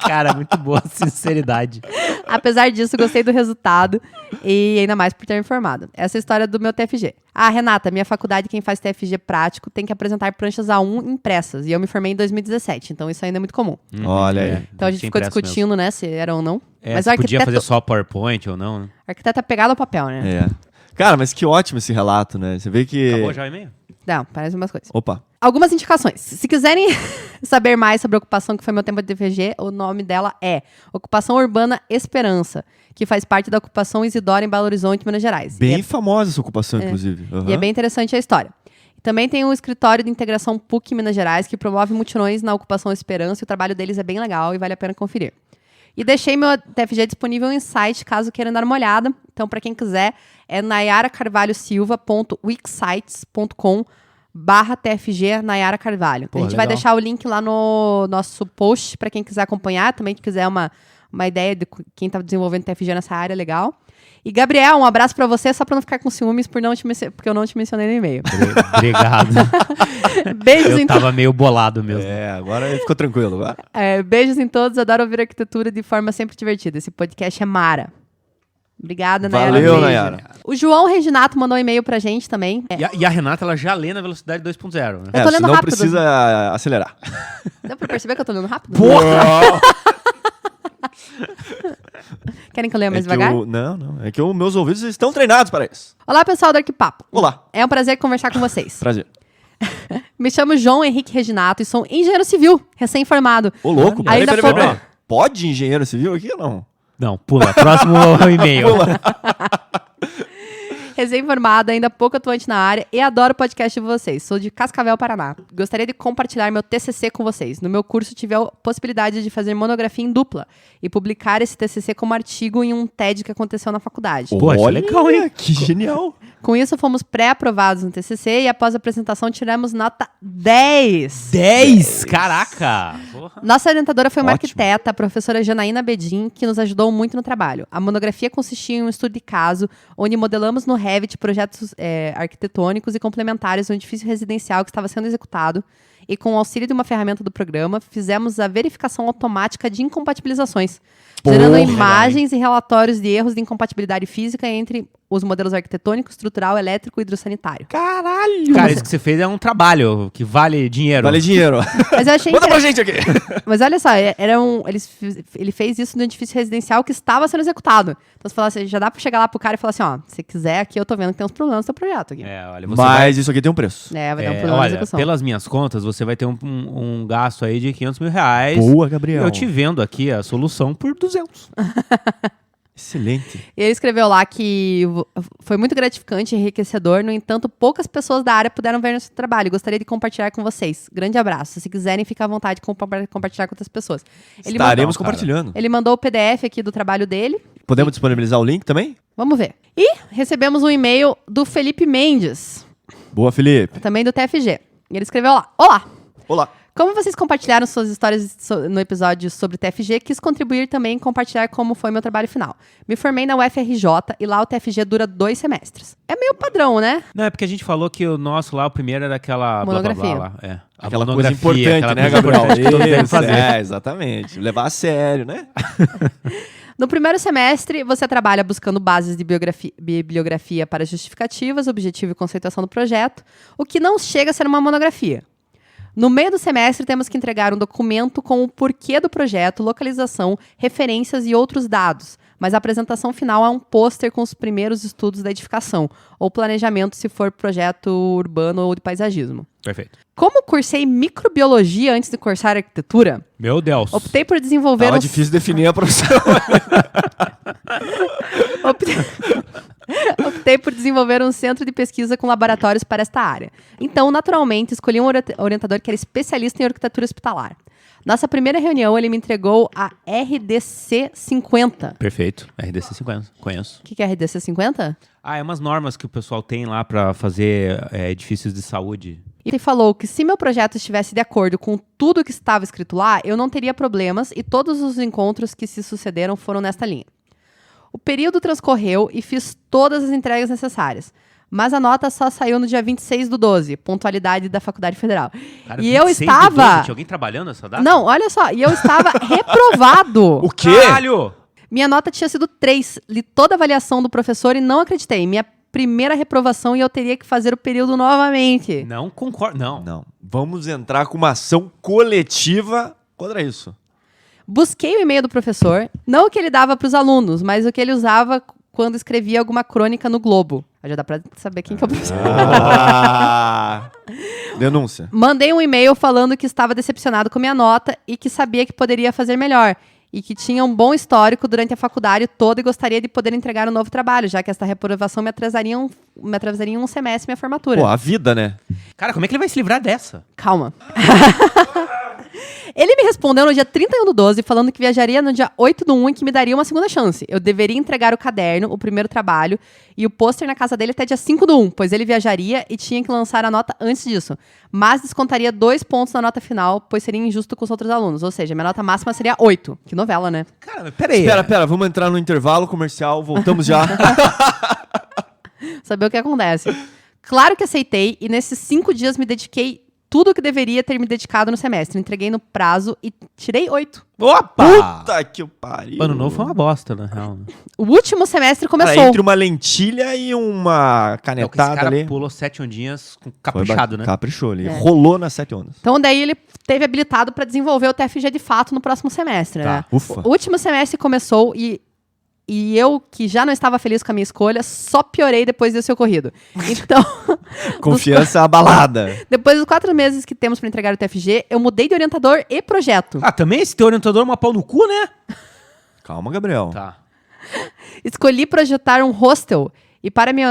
Cara, muito boa sinceridade. Apesar disso, gostei do resultado e ainda mais por ter me informado. Essa é a história do meu TFG. Ah, Renata, minha faculdade, quem faz TFG prático, tem que apresentar pranchas A1 impressas. E eu me formei em 2017, então isso ainda é muito comum. Olha aí. Então a gente ficou discutindo, né, se era ou não. Mas se podia fazer só PowerPoint ou não, né? O arquiteto é pegado ao papel, né? É. Cara, mas que ótimo esse relato, né? Você vê que... Acabou já o e-mail? Não, parece umas coisas. Opa. Algumas indicações. Se quiserem saber mais sobre a ocupação que foi meu tempo de TFG, o nome dela é Ocupação Urbana Esperança, que faz parte da ocupação Isidora em Belo Horizonte, Minas Gerais. Bem famosa essa ocupação, inclusive. E é bem interessante a história. Também tem o Escritório de Integração PUC Minas Gerais, que promove mutirões na ocupação Esperança, e o trabalho deles é bem legal e vale a pena conferir. E deixei meu TFG disponível em site, caso queiram dar uma olhada. Então, para quem quiser, é nayaracarvalhosilva.wixsites.com/TFG Nayara Carvalho. Pô, a gente legal. vai deixar o link lá no nosso post, para quem quiser acompanhar. Também que quiser uma ideia de quem está desenvolvendo TFG nessa área, legal. E, Gabriel, um abraço para você, só para não ficar com ciúmes porque eu não te mencionei no e-mail. Obrigado. Beijos Eu tava meio bolado mesmo. É, agora ficou tranquilo. Agora. Beijos em todos, adoro ouvir arquitetura de forma sempre divertida. Esse podcast é mara. Obrigada, Nayara. Valeu, Beijo. Nayara. O João Reginato mandou um e-mail pra gente também. E a Renata, ela já lê na velocidade 2.0, né? Eu tô lendo não rápido. precisa acelerar. Deu pra perceber que eu tô lendo rápido? Porra! Querem que eu leia mais que devagar? Não. É que os meus ouvidos estão treinados para isso. Olá, pessoal do Arquipapo. Olá. É um prazer conversar com vocês. Prazer. Me chamo João Henrique Reginato e sou engenheiro civil, recém-formado. Ô, louco. Ainda Peraí. Pode engenheiro civil aqui ou não? Não, pula. Próximo e-mail. Recém-formada, ainda pouco atuante na área e adoro o podcast de vocês. Sou de Cascavel, Paraná. Gostaria de compartilhar meu TCC com vocês. No meu curso, tive a possibilidade de fazer monografia em dupla e publicar esse TCC como artigo em um TED que aconteceu na faculdade. Pô, isso é legal, hein? Que genial. Com isso, fomos pré-aprovados no TCC e após a apresentação tiramos nota 10. 10? Caraca! Porra. Nossa orientadora foi uma Ótimo. arquiteta, a professora Janaína Bedin, que nos ajudou muito no trabalho. A monografia consistia em um estudo de caso, onde modelamos no Revit projetos arquitetônicos e complementares do edifício residencial que estava sendo executado e, com o auxílio de uma ferramenta do programa, fizemos a verificação automática de incompatibilizações, gerando imagens e relatórios de erros de incompatibilidade física entre os modelos arquitetônico, estrutural, elétrico e hidrossanitário. Caralho. Cara, isso que você fez é um trabalho que vale dinheiro. Vale dinheiro. Mas eu achei Manda pra gente aqui. Mas olha só, ele fez isso no edifício residencial que estava sendo executado. Então você fala assim, já dá pra chegar lá pro cara e falar assim, ó, se quiser aqui, eu tô vendo que tem uns problemas no seu projeto aqui. Olha, você Mas isso aqui tem um preço. Vai dar um problema na olha, execução. pelas minhas contas, você vai ter um gasto aí de 500 mil reais. Boa, Gabriel. Eu te vendo aqui a solução por 200. Excelente. E ele escreveu lá que foi muito gratificante e enriquecedor, no entanto, poucas pessoas da área puderam ver nosso trabalho. Gostaria de compartilhar com vocês. Grande abraço. Se quiserem, fica à vontade de compartilhar com outras pessoas. Estaremos compartilhando. Ele mandou o PDF aqui do trabalho dele. Podemos disponibilizar o link também? Vamos ver. E recebemos um e-mail do Felipe Mendes, Boa, Felipe. também do TFG. E ele escreveu lá: Olá! Olá. Como vocês compartilharam suas histórias no episódio sobre TFG, quis contribuir também e compartilhar como foi meu trabalho final. Me formei na UFRJ e lá o TFG dura 2 semestres. É meio padrão, né? Não, é porque a gente falou que o nosso lá, o primeiro era aquela Monografia. blá, blá, blá, lá. A Aquela coisa monografia, importante, aquela né, coisa Gabriel? importante que todo mundo deve Isso, fazer. exatamente. Levar a sério, né? No primeiro semestre, você trabalha buscando bases de bibliografia para justificativas, objetivo e conceituação do projeto, o que não chega a ser uma monografia. No meio do semestre, temos que entregar um documento com o porquê do projeto, localização, referências e outros dados, mas a apresentação final é um pôster com os primeiros estudos da edificação, ou planejamento se for projeto urbano ou de paisagismo. Perfeito. Como cursei microbiologia antes de cursar arquitetura, Meu Deus. optei por desenvolver Tava difícil definir a profissão. Optei por desenvolver um centro de pesquisa com laboratórios para esta área. Então, naturalmente, escolhi um orientador que era especialista em arquitetura hospitalar. Nossa primeira reunião, ele me entregou a RDC 50. Perfeito. RDC 50. Conheço. O que é RDC 50? É umas normas que o pessoal tem lá pra fazer edifícios de saúde. e falou que se meu projeto estivesse de acordo com tudo que estava escrito lá, eu não teria problemas e todos os encontros que se sucederam foram nesta linha. O período transcorreu e fiz todas as entregas necessárias. Mas a nota só saiu no dia 26/12, pontualidade da Faculdade Federal. Cara, E eu 26/12, estava... tinha alguém trabalhando nessa data? Não, olha só, e eu estava reprovado. O quê? Caralho! Minha nota tinha sido 3. Li toda a avaliação do professor e não acreditei. Minha primeira reprovação e eu teria que fazer o período novamente. Não concordo, não. Não. Vamos entrar com uma ação coletiva contra isso. Busquei o e-mail do professor, não o que ele dava para os alunos, mas o que ele usava quando escrevia alguma crônica no Globo. Já dá para saber quem que é o professor. Denúncia. Mandei um e-mail falando que estava decepcionado com minha nota e que sabia que poderia fazer melhor. E que tinha um bom histórico durante a faculdade toda e gostaria de poder entregar um novo trabalho, já que esta reprovação me atrasaria um semestre minha formatura. Pô, a vida, né? Cara, como é que ele vai se livrar dessa? Calma. Ele me respondeu no dia 31/12, falando que viajaria no dia 8/1 e que me daria uma segunda chance. Eu deveria entregar o caderno, o primeiro trabalho, e o pôster na casa dele até dia 5/1, pois ele viajaria e tinha que lançar a nota antes disso. Mas descontaria 2 pontos na nota final, pois seria injusto com os outros alunos. Ou seja, minha nota máxima seria 8. Que novela, né? Cara, mas peraí. Pera, vamos entrar no intervalo comercial, voltamos já. Saber o que acontece. Claro que aceitei, e nesses 5 dias me dediquei tudo o que deveria ter me dedicado no semestre. Entreguei no prazo e tirei 8. Opa! Puta que pariu. Ano novo foi uma bosta, na real. O último semestre começou. Cara, entre uma lentilha e uma É, esse canetada cara ali. pulou 7 ondinhas Foi caprichado, né? Caprichou ali. É. Rolou nas 7 ondas. Então, daí ele teve habilitado para desenvolver o TFG de fato no próximo semestre, Tá. né? Ufa. O último semestre começou e eu, que já não estava feliz com a minha escolha, só piorei depois desse ocorrido. Então, Confiança abalada. depois dos 4 meses que temos para entregar o TFG, eu mudei de orientador e projeto. Ah, também esse teu orientador é uma pau no cu, né? Calma, Gabriel. Tá. Escolhi projetar um hostel e para me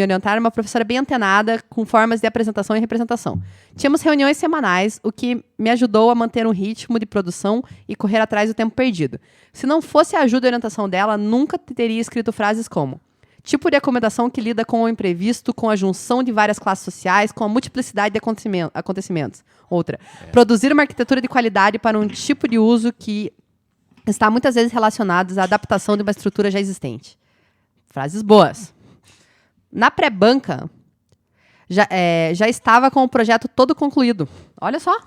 orientar uma professora bem antenada com formas de apresentação e representação. Tínhamos reuniões semanais, o que me ajudou a manter um ritmo de produção e correr atrás do tempo perdido. Se não fosse a ajuda e orientação dela, nunca teria escrito frases como: tipo de acomodação que lida com o imprevisto, com a junção de várias classes sociais, com a multiplicidade de acontecimentos. Outra, produzir uma arquitetura de qualidade para um tipo de uso que está muitas vezes relacionado à adaptação de uma estrutura já existente. Frases boas. Na pré-banca, já estava com o projeto todo concluído. Olha só.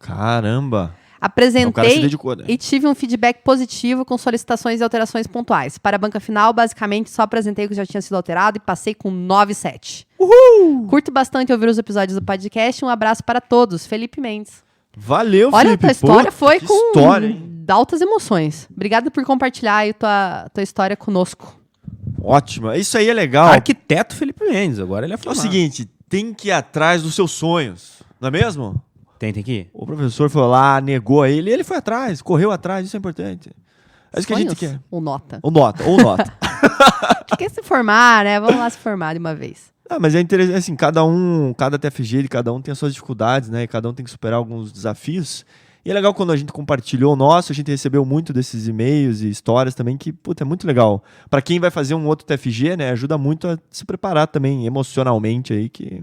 Caramba. O cara se Apresentei dedicou, né? e tive um feedback positivo com solicitações e alterações pontuais. Para a banca final, basicamente, só apresentei o que já tinha sido alterado e passei com 9,7. Curto bastante ouvir os episódios do podcast. Um abraço para todos. Felipe Mendes. Valeu, Olha, Felipe. tua história Pô, foi que com história, hein? altas emoções. Obrigado por compartilhar aí tua história conosco. Ótimo. Isso aí é legal. Arquiteto Felipe Mendes, agora ele é É o formado. seguinte, tem que ir atrás dos seus sonhos. Não é mesmo? Tem que ir. O professor foi lá, negou a ele, e ele foi atrás, correu atrás, isso é importante. É isso que a gente Sonhos quer. ou nota? Ou nota. Quer se formar, né? Vamos lá se formar de uma vez. Ah, mas é interessante, assim, cada TFG de cada um tem as suas dificuldades, né? E cada um tem que superar alguns desafios. E é legal quando a gente compartilhou o nosso, a gente recebeu muito desses e-mails e histórias também, que, puta, é muito legal. Pra quem vai fazer um outro TFG, né, ajuda muito a se preparar também emocionalmente aí, que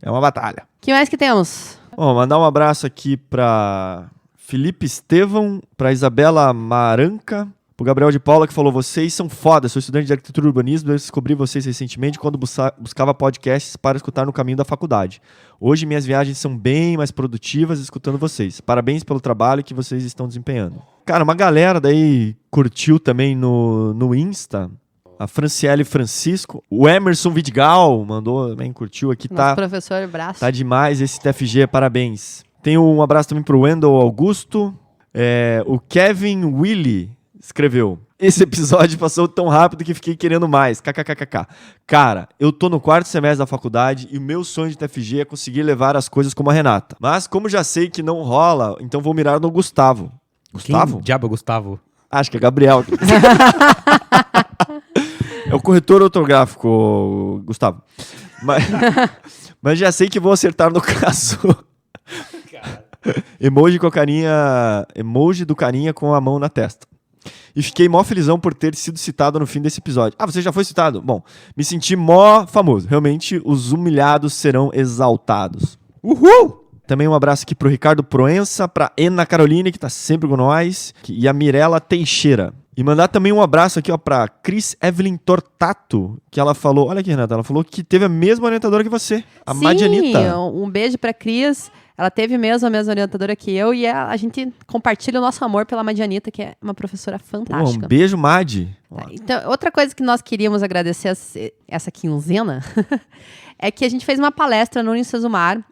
é uma batalha. O que mais que temos? Bom, mandar um abraço aqui pra Felipe Estevão, pra Isabela Maranca, pro Gabriel de Paula, que falou: vocês são foda, sou estudante de arquitetura e urbanismo, eu descobri vocês recentemente quando buscava podcasts para escutar no caminho da faculdade. Hoje minhas viagens são bem mais produtivas escutando vocês. Parabéns pelo trabalho que vocês estão desempenhando. Cara, uma galera daí curtiu também no Insta, a Franciele Francisco, o Emerson Vidigal mandou também, curtiu aqui, Nosso tá... professor Braço. Tá demais esse TFG, parabéns. Tem um abraço também pro Wendel Augusto. O Kevin Willy escreveu: esse episódio passou tão rápido que fiquei querendo mais. KKKKK. Cara, eu tô no 4º semestre da faculdade e o meu sonho de TFG é conseguir levar as coisas como a Renata. Mas como já sei que não rola, então vou mirar no Gustavo. Gustavo? Quem diabo é Gustavo? Acho que é Gabriel. É o corretor ortográfico, Gustavo. Mas já sei que vou acertar no caso. Emoji do carinha com a mão na testa. E fiquei mó felizão por ter sido citado no fim desse episódio. Ah, você já foi citado? Bom, me senti mó famoso. Realmente, os humilhados serão exaltados. Uhul! Também um abraço aqui pro Ricardo Proença, pra Ana Caroline, que tá sempre com nós, e a Mirella Teixeira. E mandar também um abraço aqui, ó, pra Cris Evelyn Tortato, que ela falou, olha aqui, Renata, ela falou que teve a mesma orientadora que você, a Madianita. Sim, um beijo pra Cris. Ela teve mesmo a mesma orientadora que eu e a gente compartilha o nosso amor pela Madianita, que é uma professora fantástica. Um beijo, Madi. Tá, então, outra coisa que nós queríamos agradecer essa quinzena é que a gente fez uma palestra no Unicesumar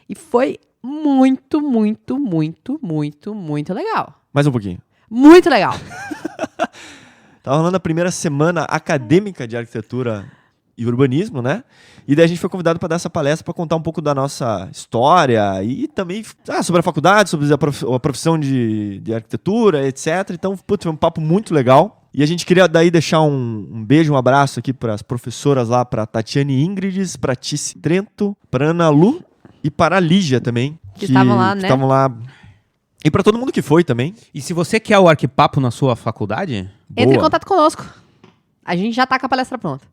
e foi muito, muito, muito, muito, muito legal. Mais um pouquinho. Muito legal. Tava rolando a primeira semana acadêmica de arquitetura e urbanismo, né? E daí a gente foi convidado para dar essa palestra para contar um pouco da nossa história e também sobre a faculdade, sobre a profissão de arquitetura, etc. Então, putz, foi um papo muito legal. E a gente queria daí deixar um beijo, um abraço aqui para as professoras lá, para Tatiane Ingrides, para Tice Trento, para Ana Lu e para a Lígia também. Que estavam lá, né? Estavam lá. E para todo mundo que foi também. E se você quer o Arquipapo na sua faculdade... Entre em Boa. contato conosco. A gente já tá com a palestra pronta.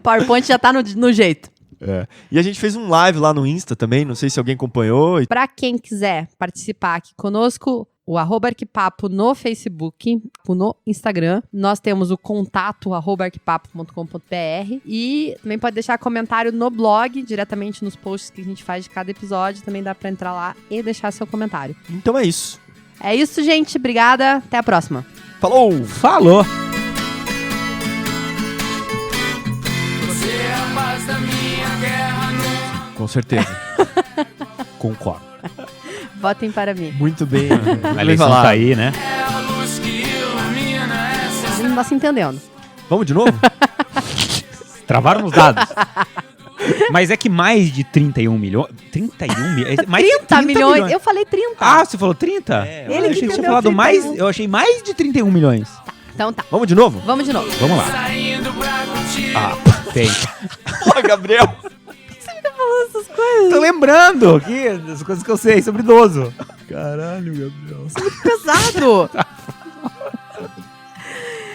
PowerPoint já tá no jeito. E a gente fez um live lá no Insta também, não sei se alguém acompanhou. Para quem quiser participar aqui conosco, o @arquipapo no Facebook, no Instagram. Nós temos o contato @arquipapo.com.br e também pode deixar comentário no blog, diretamente nos posts que a gente faz de cada episódio. Também dá para entrar lá e deixar seu comentário. Então é isso. É isso, gente. Obrigada. Até a próxima. Falou! Falou! Você é a paz da minha guerra no... Com certeza. Concordo. Votem para mim. Muito bem. A eleição tá aí, né? É a luz que ilumina essa... A gente não tá se entendendo. Vamos de novo? Travaram os dados. Mas é que mais de 31 milhões... 31 milhões? Mais de 30 milhões. Eu falei 30. Ah, você falou 30? Ele Eu achei que você entendeu tinha falado 31. mais... Eu achei mais de 31 milhões. Então tá. Vamos de novo? Vamos de novo. Vamos lá. Saindo pra curtir. Ah, tem. Pô, Gabriel! Essas coisas. Tô lembrando aqui das coisas que eu sei sobre idoso. Caralho, Gabriel. Pesado.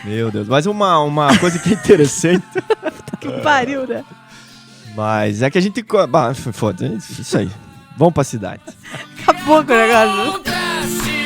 Meu Deus. Mas uma coisa que é interessante... Que pariu, né? Mas é que a gente... Foda-se. Isso aí. Vamos pra cidade. Acabou com o negócio. Contra-se